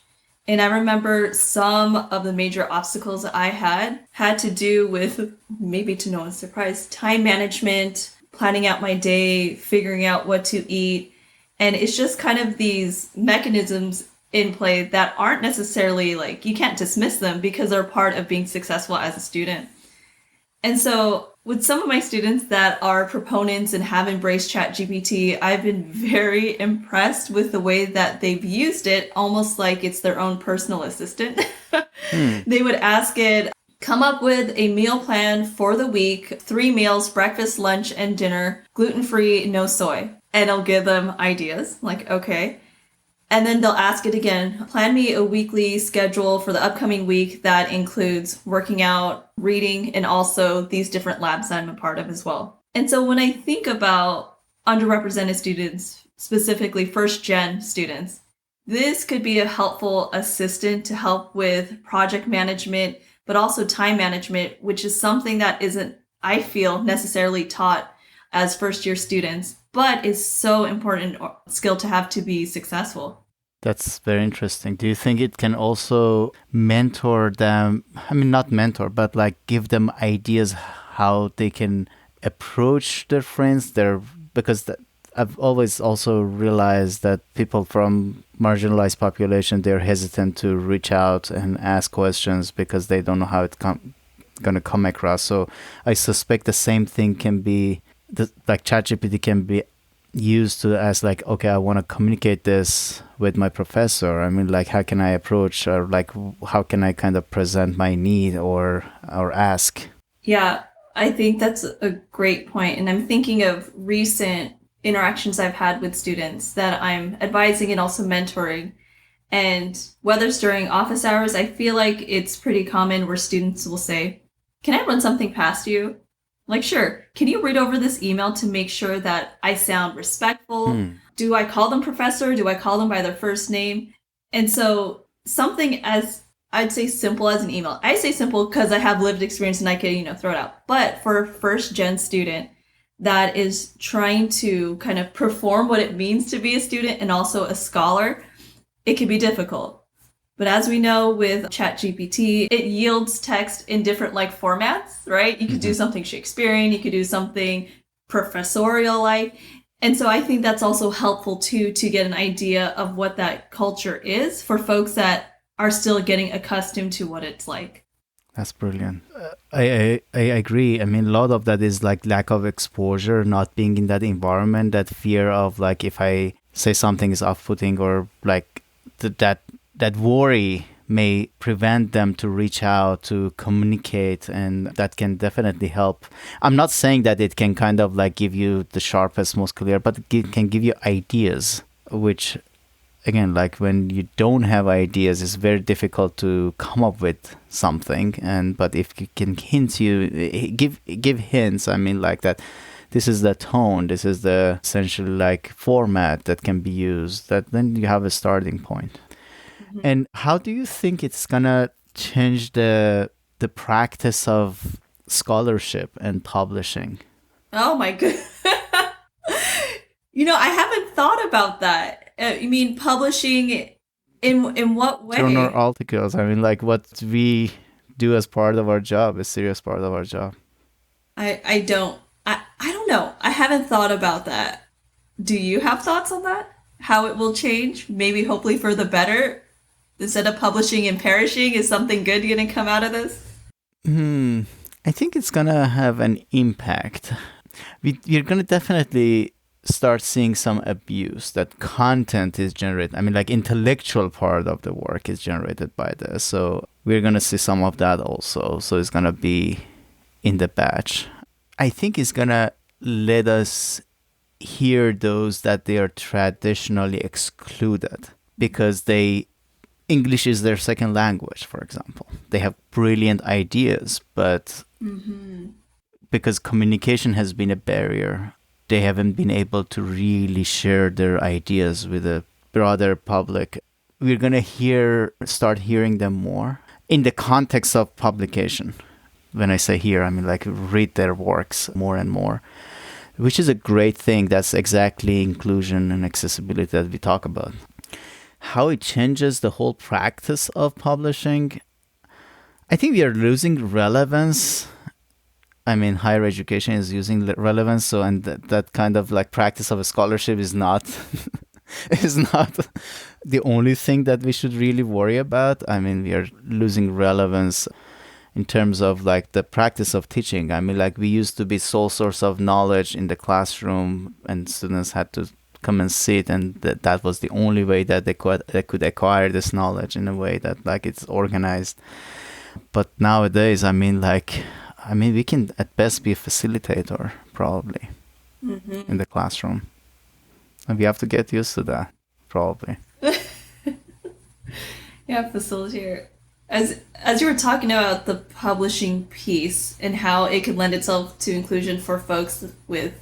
and I remember some of the major obstacles that I had to do with, maybe to no one's surprise, time management, planning out my day, figuring out what to eat. And it's just kind of these mechanisms in play that aren't necessarily like, you can't dismiss them because they're part of being successful as a student. And so with some of my students that are proponents and have embraced ChatGPT, I've been very impressed with the way that they've used it, almost like it's their own personal assistant. They would ask it, come up with a meal plan for the week, 3 meals, breakfast, lunch, and dinner, gluten-free, no soy. And I'll give them ideas, like, okay. And then they'll ask it again, plan me a weekly schedule for the upcoming week that includes working out, reading, and also these different labs that I'm a part of as well. And so when I think about underrepresented students, specifically first-gen students, this could be a helpful assistant to help with project management, but also time management, which is something that isn't, I feel, necessarily taught as first-year students, but is so important skill to have to be successful. That's very interesting. Do you think it can also mentor them? I mean, not mentor, but like give them ideas how they can approach their friends because I've always also realized that people from marginalized population, they're hesitant to reach out and ask questions because they don't know how it's going to come across. So I suspect the same thing can be, like ChatGPT can be used to as like, okay, I want to communicate this with my professor. I mean, like, how can I approach, or like, how can I kind of present my need or ask? Yeah, I think that's a great point. And I'm thinking of recent interactions I've had with students that I'm advising and also mentoring. And whether it's during office hours, I feel like it's pretty common where students will say, can I run something past you? Like, sure. Can you read over this email to make sure that I sound respectful? Do I call them professor? Do I call them by their first name? And so something as, I'd say, simple as an email. I say simple because I have lived experience and I can, throw it out. But for a first gen student that is trying to kind of perform what it means to be a student and also a scholar, it can be difficult. But as we know with ChatGPT, it yields text in different formats, right? You could do something Shakespearean, you could do something professorial-like. And so I think that's also helpful too, to get an idea of what that culture is for folks that are still getting accustomed to what it's like. That's brilliant. I agree. I mean, a lot of that is like lack of exposure, not being in that environment, that fear of like if I say something is off-putting or like that worry may prevent them to reach out to communicate, and that can definitely help. I'm not saying that it can kind of like give you the sharpest, most clear, but it can give you ideas, which again, like when you don't have ideas, it's very difficult to come up with something. And but if you can give hints, I mean, like that this is the tone, this is the essentially like format that can be used, that then you have a starting point. Mm-hmm. And how do you think it's gonna change the practice of scholarship and publishing? Oh my goodness. I haven't thought about that. You mean publishing in what way? Journal articles. I mean, like what we do as part of our job, a serious part of our job. I don't know. I haven't thought about that. Do you have thoughts on that? How it will change? Maybe hopefully for the better? Instead of publishing and perishing, is something good going to come out of this? I think it's going to have an impact. We're going to definitely start seeing some abuse, that content is generated. I mean, like intellectual part of the work is generated by this. So we're going to see some of that also. So it's going to be in the batch. I think it's going to let us hear those that they are traditionally excluded because English is their second language, for example. They have brilliant ideas, but because communication has been a barrier, they haven't been able to really share their ideas with a broader public. We're going to start hearing them more in the context of publication. When I say hear, I mean like read their works more and more, which is a great thing. That's exactly inclusion and accessibility that we talk about. How it changes the whole practice of publishing, I think we are losing relevance. I mean, higher education is using relevance, so and that kind of like practice of a scholarship is not is not the only thing that we should really worry about. I mean, we are losing relevance in terms of like the practice of teaching. I mean, like we used to be sole source of knowledge in the classroom, and students had to come and sit, and that was the only way that they could acquire this knowledge in a way that like it's organized. But nowadays, I mean, we can at best be a facilitator, probably, in the classroom. And we have to get used to that, probably. Yeah, facilitator. As you were talking about the publishing piece and how it could lend itself to inclusion for folks with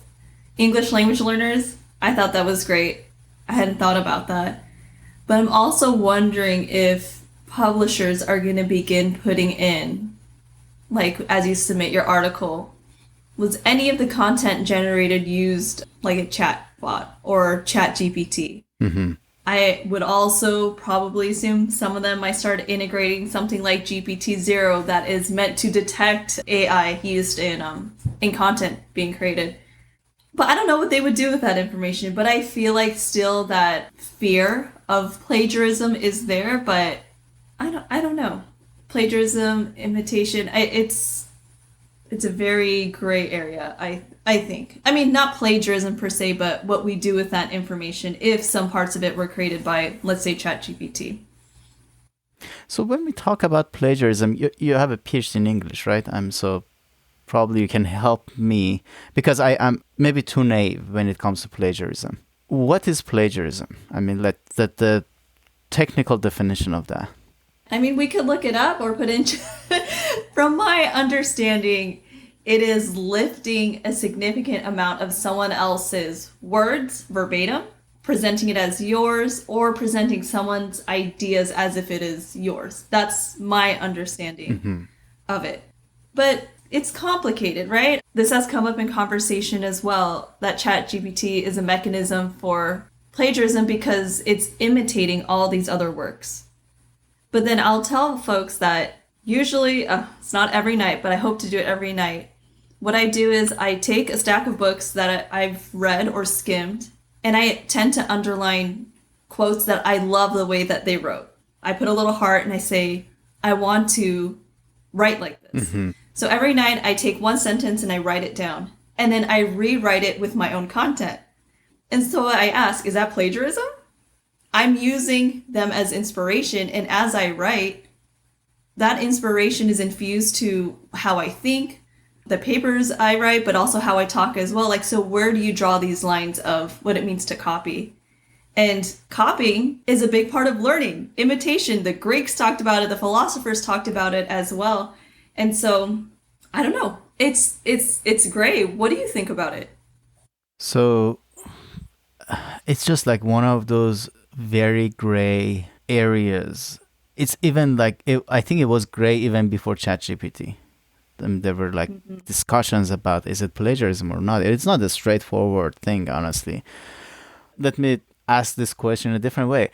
English language learners, I thought that was great. I hadn't thought about that. But I'm also wondering if publishers are going to begin putting in, like as you submit your article, was any of the content generated used like a chat bot or ChatGPT? I would also probably assume some of them might start integrating something like GPT-0 that is meant to detect AI used in content being created. But I don't know what they would do with that information. But I feel like still that fear of plagiarism is there. But I don't know. Plagiarism, imitation, it's a very gray area, I think. I mean, not plagiarism per se, but what we do with that information if some parts of it were created by, let's say, ChatGPT. So when we talk about plagiarism, you have a PhD in English, right? So probably you can help me because I'm maybe too naive when it comes to plagiarism. What is plagiarism? I mean, the technical definition of that. I mean, we could look it up or put in. From my understanding, it is lifting a significant amount of someone else's words verbatim, presenting it as yours, or presenting someone's ideas as if it is yours. That's my understanding of it. But it's complicated, right? This has come up in conversation as well, that ChatGPT is a mechanism for plagiarism because it's imitating all these other works. But then I'll tell folks that usually, it's not every night, but I hope to do it every night. What I do is I take a stack of books that I've read or skimmed, and I tend to underline quotes that I love the way that they wrote. I put a little heart and I say, I want to write like this. So every night I take one sentence and I write it down. And then I rewrite it with my own content. And so I ask, is that plagiarism? I'm using them as inspiration. And as I write, that inspiration is infused to how I think, the papers I write, but also how I talk as well. Like, so where do you draw these lines of what it means to copy? And copying is a big part of learning. Imitation, the Greeks talked about it, the philosophers talked about it as well. And so, I don't know. It's gray. What do you think about it? So it's just like one of those very gray areas. It's even like, I think it was gray even before ChatGPT. There were like discussions about, is it plagiarism or not? It's not a straightforward thing, honestly. Let me ask this question in a different way.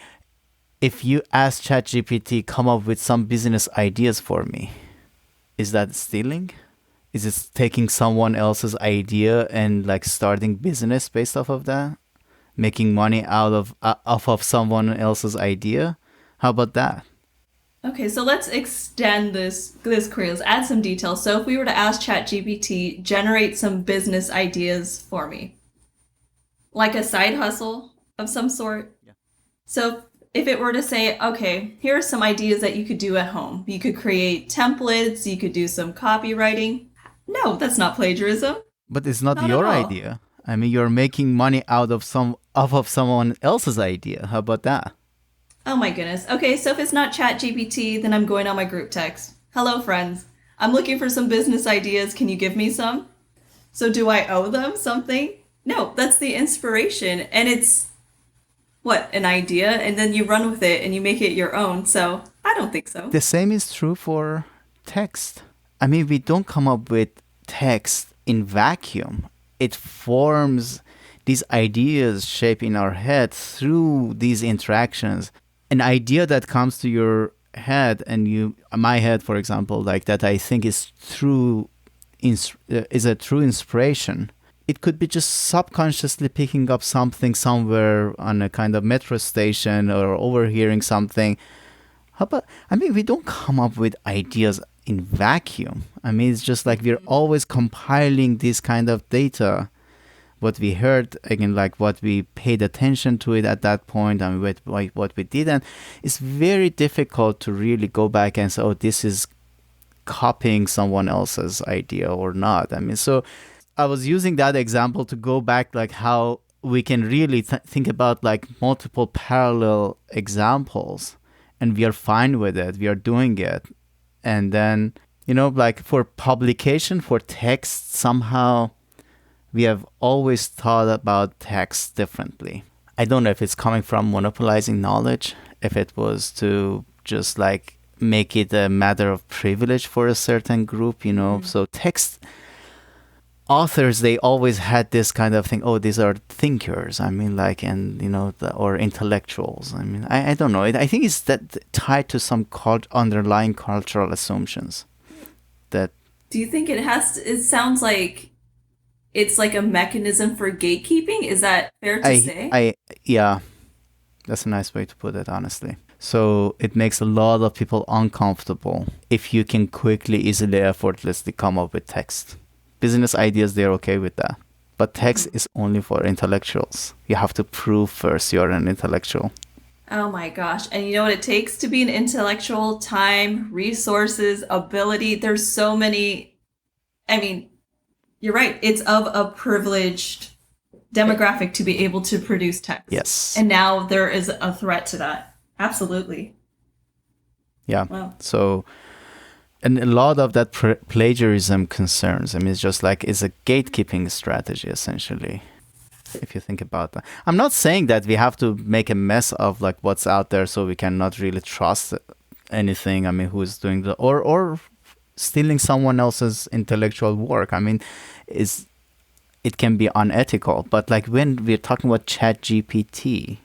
If you ask ChatGPT, come up with some business ideas for me, is that stealing? Is it taking someone else's idea and like starting business based off of that? Making money off of someone else's idea? How about that? Okay, so let's extend this query. Let's add some details. So if we were to ask ChatGPT, generate some business ideas for me, like a side hustle of some sort. Yeah. So if it were to say, okay, here are some ideas that you could do at home. You could create templates, you could do some copywriting. No, that's not plagiarism. But it's not your idea. I mean, you're making money off of someone else's idea. How about that? Oh my goodness. Okay, so if it's not ChatGPT, then I'm going on my group text. Hello, friends. I'm looking for some business ideas. Can you give me some? So do I owe them something? No, that's the inspiration. And it's, what, an idea? And then you run with it and you make it your own. So I don't think so. The same is true for text. I mean, we don't come up with text in vacuum. It forms these ideas shape in our head through these interactions. An idea that comes to your head and my head, for example, like that I think is a true inspiration. It could be just subconsciously picking up something somewhere on a kind of metro station or overhearing something. We don't come up with ideas in vacuum. I mean, it's just like we're always compiling this kind of data, what we heard, again, like what we paid attention to it at that point, and what we did. And it's very difficult to really go back and say, oh, this is copying someone else's idea or not. I mean, so I was using that example to go back, like how we can really think about like multiple parallel examples, and we are fine with it. We are doing it. And then, like for publication, for text, somehow we have always thought about text differently. I don't know if it's coming from monopolizing knowledge, if it was to just like make it a matter of privilege for a certain group, So text authors, they always had this kind of thing, oh, these are thinkers, or intellectuals. I mean, I don't know. I think it's that tied to some underlying cultural assumptions. Do you think it sounds like it's like a mechanism for gatekeeping? Is that fair to say? Yeah, that's a nice way to put it, honestly. So it makes a lot of people uncomfortable if you can quickly, easily, effortlessly come up with text. Business ideas, they're okay with that. But text is only for intellectuals. You have to prove first you're an intellectual. Oh my gosh. And you know what it takes to be an intellectual? Time, resources, ability. There's so many. I mean, you're right. It's of a privileged demographic to be able to produce text. Yes. And now there is a threat to that. Absolutely. Yeah. Wow. So, and a lot of that plagiarism concerns, it's just like, it's a gatekeeping strategy, essentially, if you think about that. I'm not saying that we have to make a mess of like what's out there so we cannot really trust anything. Who's doing or stealing someone else's intellectual work. It can be unethical. But like when we're talking about ChatGPT,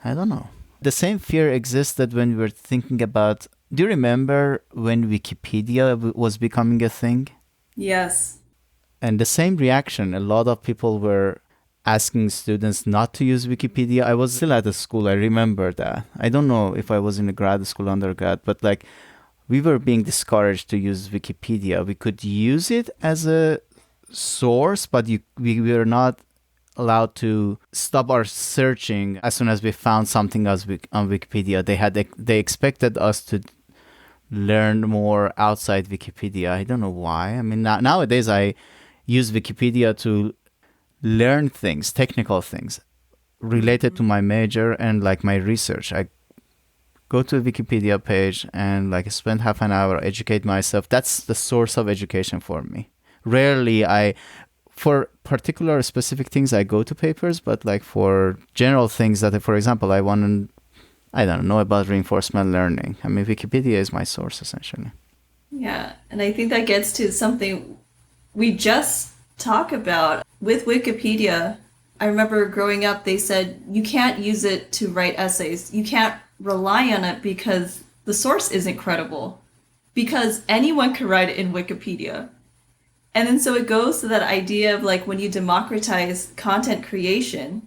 I don't know. The same fear existed when we were thinking about. Do you remember when Wikipedia was becoming a thing? Yes. And the same reaction, a lot of people were asking students not to use Wikipedia. I was still at the school, I remember that. I don't know if I was in a grad school, undergrad, but like we were being discouraged to use Wikipedia. We could use it as a source, but we were not allowed to stop our searching as soon as we found something else on Wikipedia. They expected us to learn more outside Wikipedia. I don't know why. I mean, nowadays I use Wikipedia to learn things, technical things related to my major and like my research. I go to a Wikipedia page and like spend half an hour, educate myself. That's the source of education for me. Rarely for particular specific things, I go to papers, but like for general things that, for example, I don't know about reinforcement learning. I mean, Wikipedia is my source essentially. Yeah, and I think that gets to something we just talk about with Wikipedia. I remember growing up, they said you can't use it to write essays. You can't rely on it because the source isn't credible, because anyone can write it in Wikipedia. And then so it goes to that idea of like when you democratize content creation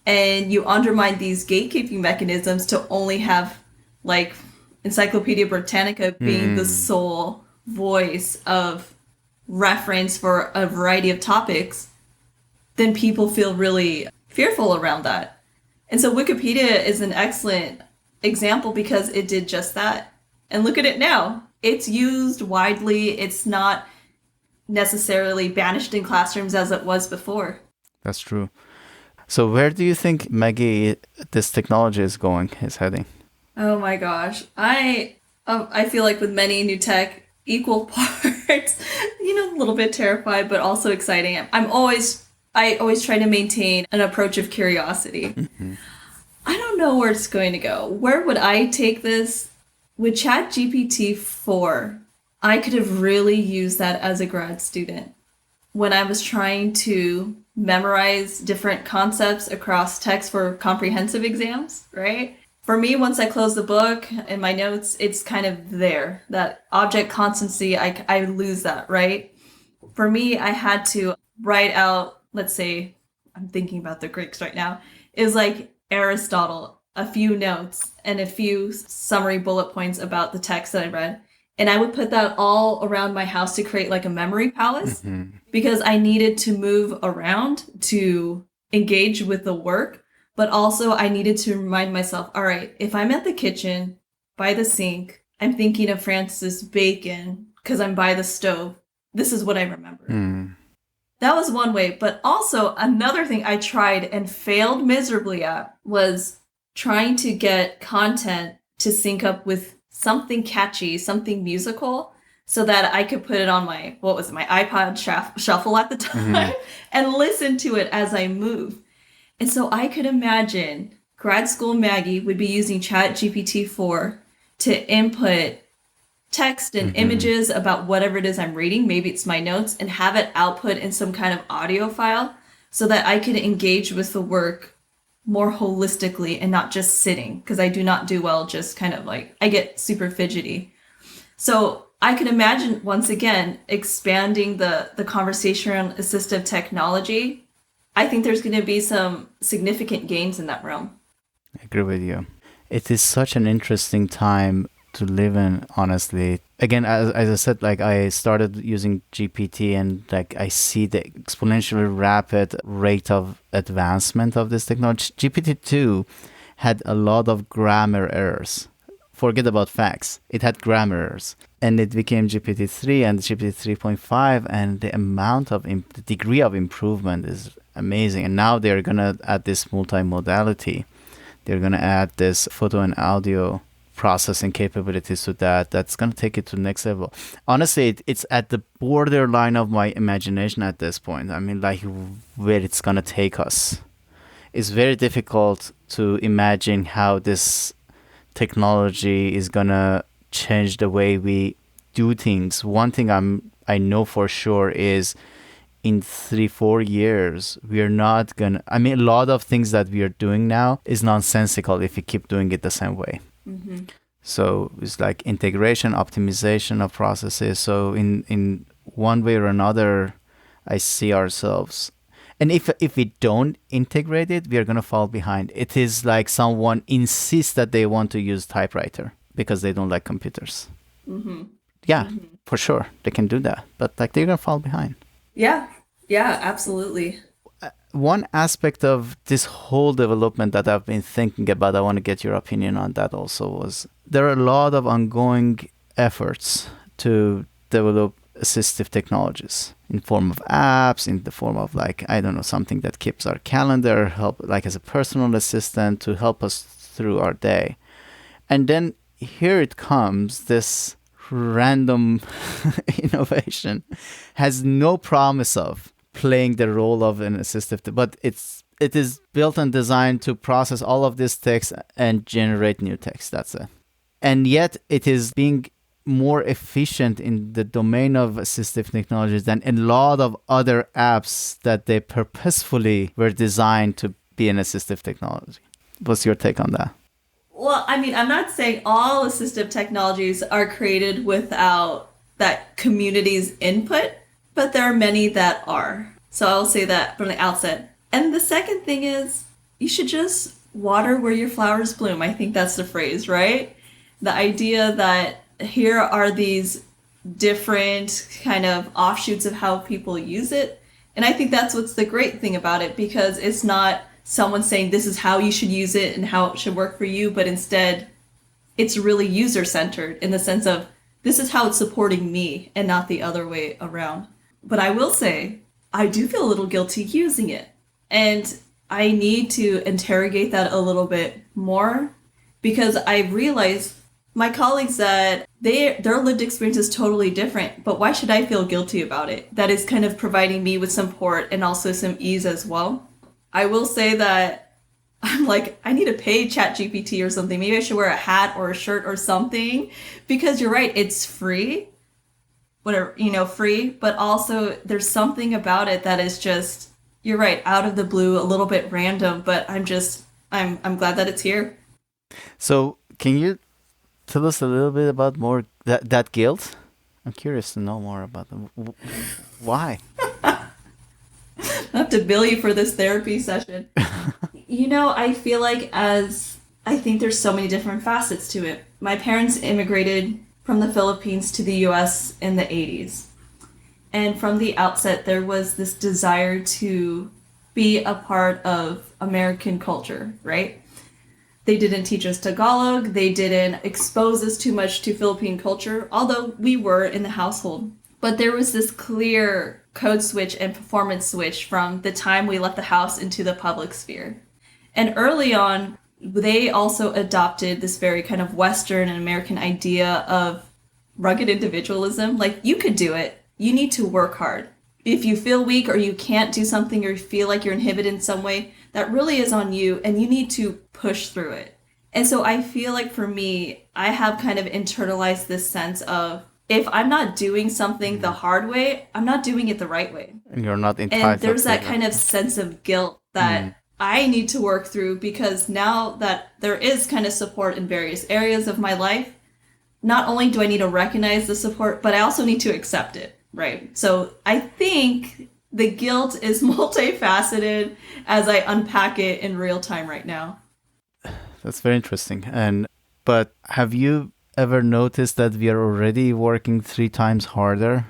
and you undermine these gatekeeping mechanisms to only have like Encyclopedia Britannica being the sole voice of reference for a variety of topics, then people feel really fearful around that. And so Wikipedia is an excellent example because it did just that. And look at it now. It's used widely. It's not necessarily banished in classrooms as it was before. That's true. So where do you think, Maggie, this technology is heading? Oh my gosh. I feel like with many new tech, equal parts, a little bit terrified, but also exciting. I always try to maintain an approach of curiosity. Mm-hmm. I don't know where it's going to go. Where would I take this? With ChatGPT 4, I could have really used that as a grad student when I was trying to memorize different concepts across text for comprehensive exams, right? For me, once I close the book and my notes, it's kind of there. That object constancy, I lose that, right? For me, I had to write out, let's say, I'm thinking about the Greeks right now, is like Aristotle, a few notes and a few summary bullet points about the text that I read. And I would put that all around my house to create like a memory palace because I needed to move around to engage with the work. But also I needed to remind myself, all right, if I'm at the kitchen by the sink, I'm thinking of Francis Bacon because I'm by the stove. This is what I remember. That was one way. But also another thing I tried and failed miserably at was trying to get content to sync up with something catchy, something musical, so that I could put it on my iPod shuffle at the time and listen to it as I move. And so I could imagine grad school Maggie would be using ChatGPT 4 to input text and images about whatever it is I'm reading, maybe it's my notes, and have it output in some kind of audio file so that I could engage with the work more holistically and not just sitting, because I do not do well just kind of like, I get super fidgety. So I could imagine, once again, expanding the conversation around assistive technology. I think there's going to be some significant gains in that realm. I agree with you. It is such an interesting time to live in, honestly. Again, as I said, like I started using GPT and like I see the exponentially rapid rate of advancement of this technology. GPT-2 had a lot of grammar errors. Forget about facts. It had grammar errors. And it became GPT-3 and GPT 3.5, and the amount of the degree of improvement is amazing. And now they're going to add this multimodality. They're going to add this photo and audio processing capabilities to that's going to take it to the next level. Honestly, it's at the borderline of my imagination at this point. I mean, like where it's going to take us. It's very difficult to imagine how this technology is going to change the way we do things. One thing I know for sure is in 3-4 years, we are not going to... I mean, a lot of things that we are doing now is nonsensical if we keep doing it the same way. Mm-hmm. So it's like integration, optimization of processes. So in one way or another, I see ourselves. And if we don't integrate it, we are going to fall behind. It is like someone insists that they want to use typewriter because they don't like computers. Yeah, for sure. They can do that. But like they're going to fall behind. Yeah. Yeah, absolutely. One aspect of this whole development that I've been thinking about, I want to get your opinion on that also, was there are a lot of ongoing efforts to develop assistive technologies in form of apps, in the form of like, I don't know, something that keeps our calendar, help like as a personal assistant to help us through our day. And then here it comes, this random innovation has no promise of playing the role of an assistive, but it is built and designed to process all of this text and generate new text. That's it. And yet it is being more efficient in the domain of assistive technologies than a lot of other apps that they purposefully were designed to be an assistive technology. What's your take on that? Well, I mean, I'm not saying all assistive technologies are created without that community's input, but there are many that are. So I'll say that from the outset. And the second thing is, you should just water where your flowers bloom. I think that's the phrase, right? The idea that here are these different kind of offshoots of how people use it. And I think that's what's the great thing about it, because it's not someone saying this is how you should use it and how it should work for you, but instead it's really user-centered in the sense of this is how it's supporting me and not the other way around. But I will say, I do feel a little guilty using it. And I need to interrogate that a little bit more, because I realize my colleagues that their lived experience is totally different, but why should I feel guilty about it? That is kind of providing me with support and also some ease as well. I will say that I'm like, I need to pay ChatGPT or something. Maybe I should wear a hat or a shirt or something, because you're right, it's free, whatever, free, but also there's something about it that is just, you're right, out of the blue, a little bit random, but I'm glad that it's here. So can you tell us a little bit about more that guilt? I'm curious to know more about them. Why? I have to bill you for this therapy session. I feel like I think there's so many different facets to it. My parents immigrated from the Philippines to the US in the 80s. And from the outset, there was this desire to be a part of American culture, right? They didn't teach us Tagalog. They didn't expose us too much to Philippine culture, although we were in the household. But there was this clear code switch and performance switch from the time we left the house into the public sphere. And early on, they also adopted this very kind of Western and American idea of rugged individualism. Like, you could do it. You need to work hard. If you feel weak or you can't do something or you feel like you're inhibited in some way, that really is on you, and you need to push through it. And so I feel like for me, I have kind of internalized this sense of, if I'm not doing something the hard way, I'm not doing it the right way. And you're not entitled. And there's that kind of sense of guilt that I need to work through, because now that there is kind of support in various areas of my life, not only do I need to recognize the support, but I also need to accept it, right? So I think the guilt is multifaceted as I unpack it in real time right now. That's very interesting. But have you ever noticed that we are already working 3 times harder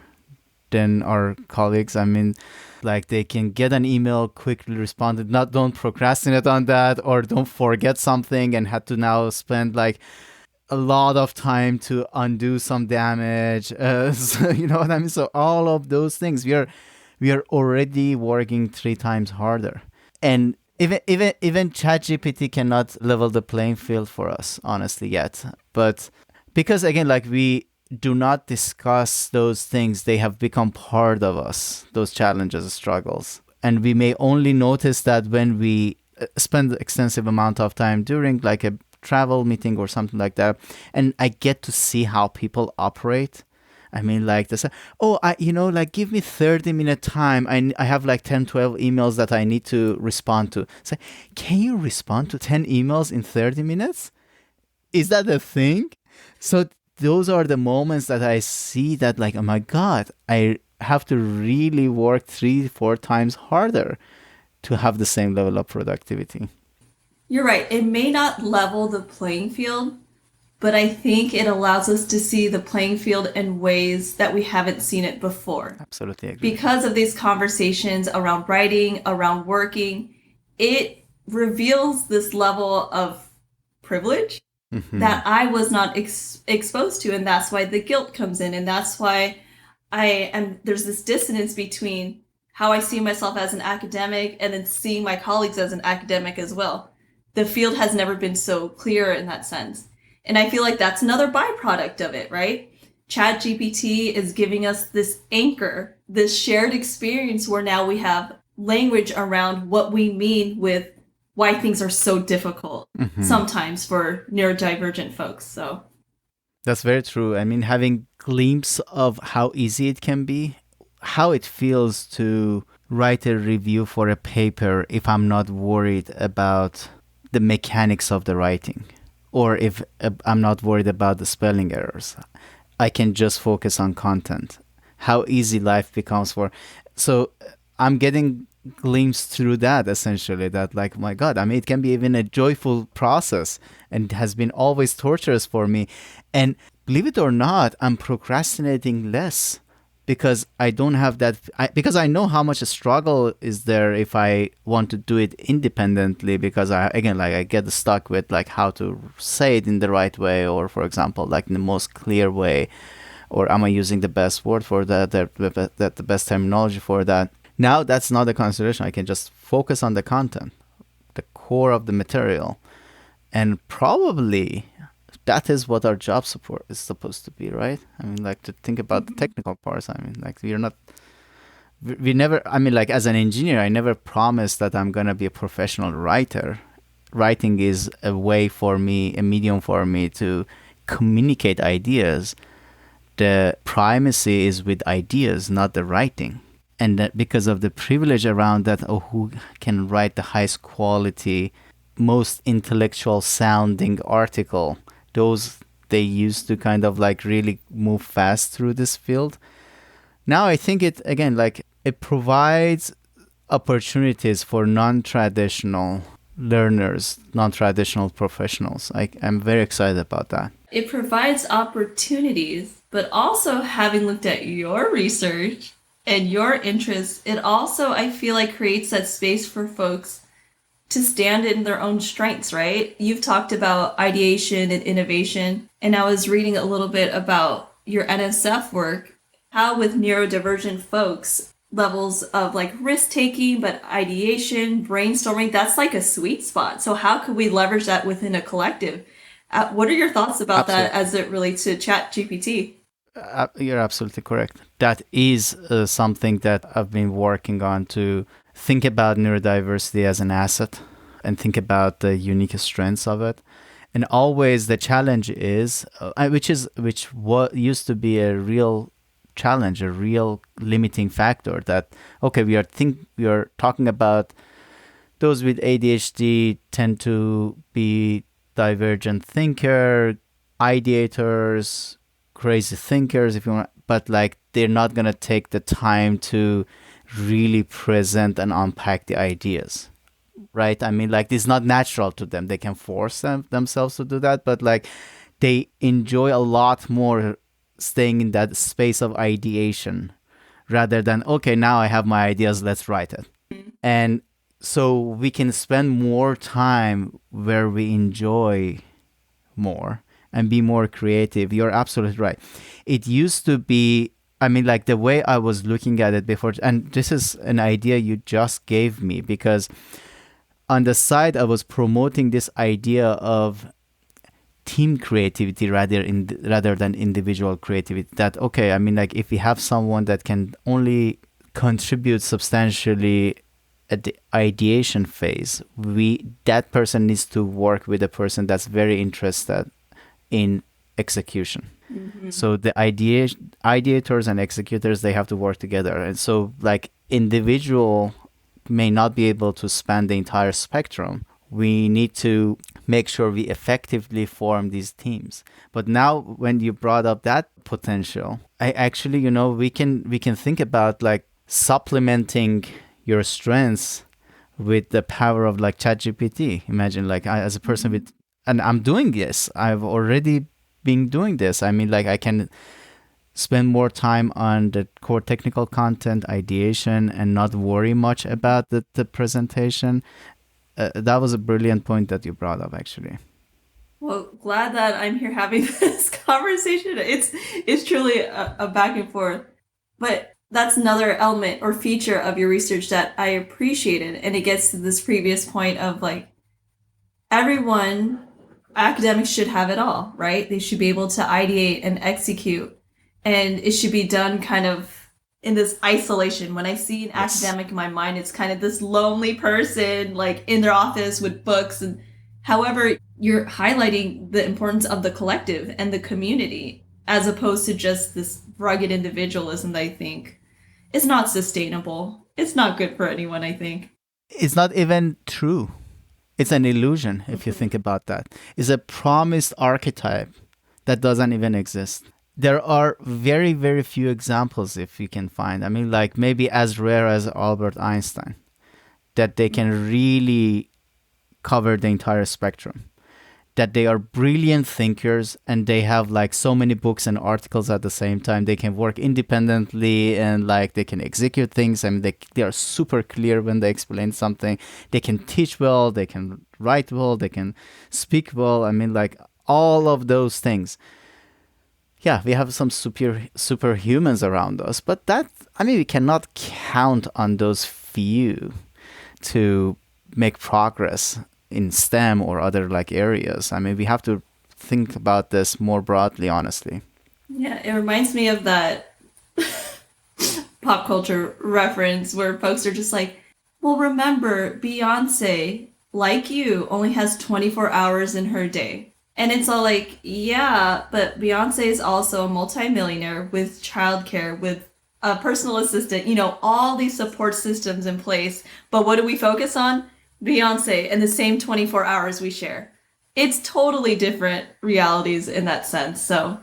than our colleagues? I mean, like, they can get an email, quickly respond, don't procrastinate on that, or don't forget something and had to now spend like a lot of time to undo some damage. So, you know what I mean? So all of those things, we are already working 3 times harder. And even ChatGPT cannot level the playing field for us, honestly, yet. But because, again, like, we do not discuss those things, they have become part of us, those challenges, struggles. And we may only notice that when we spend extensive amount of time during like a travel meeting or something like that, and I get to see how people operate. I mean, like, this, give me 30-minute time. I have like 10, 12 emails that I need to respond to. Say, can you respond to 10 emails in 30 minutes? Is that a thing? So those are the moments that I see that, like, oh my God, I have to really work 3-4 times harder to have the same level of productivity. You're right. It may not level the playing field, but I think it allows us to see the playing field in ways that we haven't seen it before. Absolutely agree. Because of these conversations around writing, around working, it reveals this level of privilege that I was not exposed to. And that's why the guilt comes in. And that's why there's this dissonance between how I see myself as an academic and then seeing my colleagues as an academic as well. The field has never been so clear in that sense. And I feel like that's another byproduct of it, right? ChatGPT is giving us this anchor, this shared experience where now we have language around what we mean with why things are so difficult sometimes for neurodivergent folks. So that's very true. I mean, having glimpse of how easy it can be, how it feels to write a review for a paper if I'm not worried about the mechanics of the writing, or if I'm not worried about the spelling errors. I can just focus on content. How easy life becomes so I'm getting glimpse through that, essentially, that like, my God, I mean, it can be even a joyful process, and it has been always torturous for me. And believe it or not, I'm procrastinating less because I don't have that, because I know how much a struggle is there if I want to do it independently, because I get stuck with like how to say it in the right way, or for example, like in the most clear way, or am I using the best word for that, the best terminology for that. Now that's not a consideration. I can just focus on the content, the core of the material. And probably that is what our job support is supposed to be, right? I mean, like, to think about the technical parts. I mean, like, we never, I mean, like, as an engineer, I never promised that I'm going to be a professional writer. Writing is a way for me, a medium for me to communicate ideas. The primacy is with ideas, not the writing. And that because of the privilege around that, who can write the highest quality, most intellectual sounding article, those they used to kind of like really move fast through this field. Now I think it provides opportunities for non-traditional learners, non-traditional professionals. I'm very excited about that. It provides opportunities, but also, having looked at your research and your interests, it also, I feel like, creates that space for folks to stand in their own strengths, right? You've talked about ideation and innovation, and I was reading a little bit about your NSF work, how with neurodivergent folks, levels of like risk-taking, but ideation, brainstorming, that's like a sweet spot. So how could we leverage that within a collective? What are your thoughts about that as it relates to ChatGPT? You're absolutely correct. That is something that I've been working on, to think about neurodiversity as an asset and think about the unique strengths of it. And always the challenge is, what used to be a real challenge, a real limiting factor, that, okay, we are talking about those with ADHD tend to be divergent thinker, ideators, crazy thinkers, if you want, but like they're not going to take the time to really present and unpack the ideas, right? I mean, like, it's not natural to them. They can force themselves to do that, but like they enjoy a lot more staying in that space of ideation rather than, okay, now I have my ideas, let's write it. And so we can spend more time where we enjoy more and be more creative. You're absolutely right. It used to be, I mean, like, the way I was looking at it before, and this is an idea you just gave me, because on the side I was promoting this idea of team creativity rather than individual creativity. That, okay, I mean, like, if we have someone that can only contribute substantially at the ideation phase, that person needs to work with a person that's very interested in execution. Mm-hmm. So the ideators and executors, they have to work together. And so, like, individual may not be able to span the entire spectrum. We need to make sure we effectively form these teams. But now, when you brought up that potential, I actually, we can think about like supplementing your strengths with the power of like ChatGPT. Imagine, like, as a person with And I'm doing this. I've already been doing this. I mean, like I can spend more time on the core technical content, ideation, and not worry much about the presentation. That was a brilliant point that you brought up, actually. Well, glad that I'm here having this conversation. It's truly a back and forth. But that's another element or feature of your research that I appreciated. And it gets to this previous point of like everyone, academics should have it all, right? They should be able to ideate and execute. And it should be done kind of in this isolation. When I see an academic in my mind, it's kind of this lonely person, like in their office with books. And however, you're highlighting the importance of the collective and the community, as opposed to just this rugged individualism that I think is not sustainable. It's not good for anyone, I think. It's not even true. It's an illusion, if you think about that. It's a promised archetype that doesn't even exist. There are very, very few examples, if you can find. I mean, like maybe as rare as Albert Einstein, that they can really cover the entire spectrum. That they are brilliant thinkers and they have like so many books and articles at the same time. They can work independently and like they can execute things. I mean, they are super clear when they explain something. They can teach well, they can write well, they can speak well. I mean, like all of those things. Yeah, we have some superhumans around us, but we cannot count on those few to make progress in STEM or other like areas. I mean, we have to think about this more broadly, honestly. Yeah, it reminds me of that pop culture reference where folks are just like, well, remember, Beyonce, like you, only has 24 hours in her day. And it's all like, yeah, but Beyonce is also a multimillionaire with childcare, with a personal assistant, all these support systems in place. But what do we focus on? Beyonce and the same 24 hours we share. It's totally different realities in that sense. So,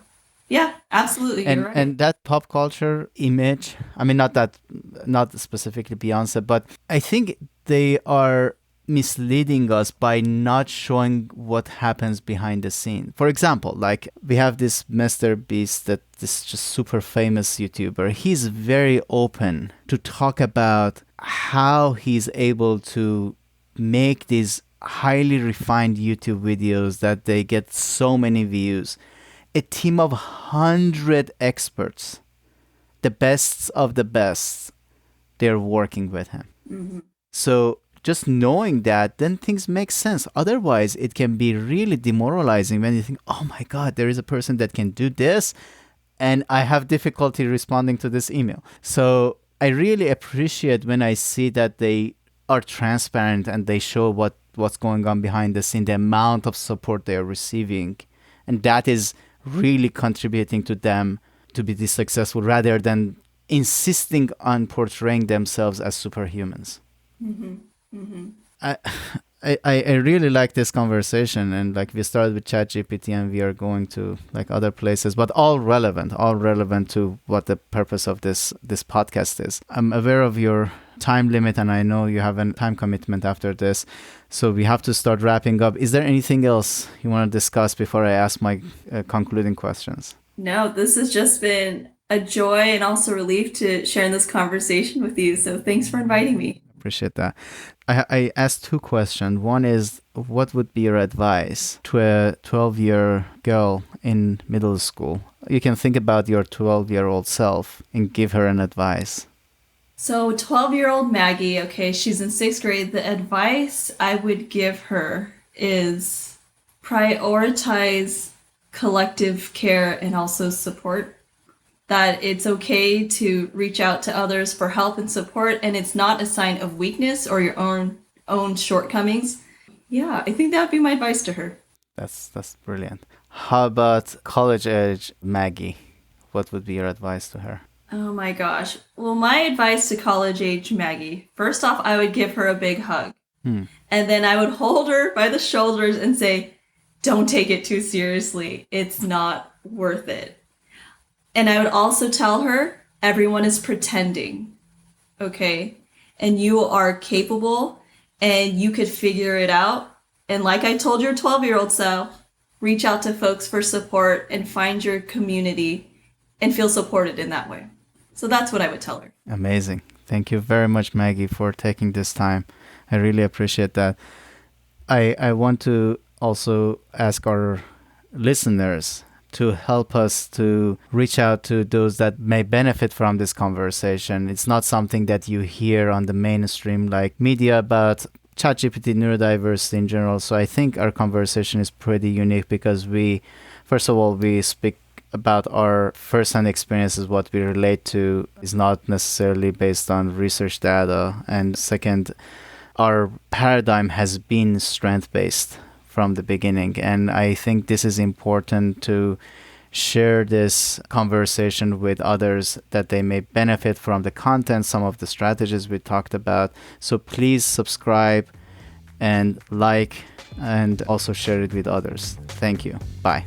yeah, absolutely. You're right. And that pop culture image, I mean, not specifically Beyonce, but I think they are misleading us by not showing what happens behind the scene. For example, like we have this Mr. Beast, this just super famous YouTuber. He's very open to talk about how he's able to make these highly refined YouTube videos that they get so many views. A team of 100 experts, the best of the best, they're working with him. Mm-hmm. So just knowing that, then things make sense. Otherwise, it can be really demoralizing when you think, oh my God, there is a person that can do this, and I have difficulty responding to this email. So I really appreciate when I see that they are transparent and they show what's going on behind the scene, the amount of support they are receiving. And that is really contributing to them to be this successful rather than insisting on portraying themselves as superhumans. Mm-hmm. Mm-hmm. I really like this conversation, and like we started with ChatGPT and we are going to like other places, but all relevant to what the purpose of this podcast is. I'm aware of your time limit and I know you have a time commitment after this, so we have to start wrapping up. Is there anything else you want to discuss before I ask my concluding questions? No, this has just been a joy and also relief to share this conversation with you, so thanks for inviting me. Appreciate that. I asked two questions. One is, what would be your advice to a 12-year girl in middle school? You can think about your 12-year-old self and give her an advice. So 12-year-old Maggie, okay, she's in 6th grade. The advice I would give her is prioritize collective care and also support. That it's okay to reach out to others for help and support, and it's not a sign of weakness or your own shortcomings. Yeah, I think that would be my advice to her. That's brilliant. How about college age Maggie? What would be your advice to her? Oh my gosh. Well, my advice to college age Maggie, first off, I would give her a big hug. And then I would hold her by the shoulders and say, don't take it too seriously. It's not worth it. And I would also tell her, everyone is pretending, okay? And you are capable and you could figure it out. And like I told your 12-year-old self, reach out to folks for support and find your community and feel supported in that way. So that's what I would tell her. Amazing. Thank you very much, Maggie, for taking this time. I really appreciate that. I want to also ask our listeners to help us to reach out to those that may benefit from this conversation. It's not something that you hear on the mainstream like media about ChatGPT, neurodiversity in general. So I think our conversation is pretty unique because first of all, we speak about our first-hand experiences. What we relate to is not necessarily based on research data. And second, our paradigm has been strength-based from the beginning. And I think this is important to share this conversation with others that they may benefit from the content, some of the strategies we talked about. So please subscribe and like and also share it with others. Thank you. Bye.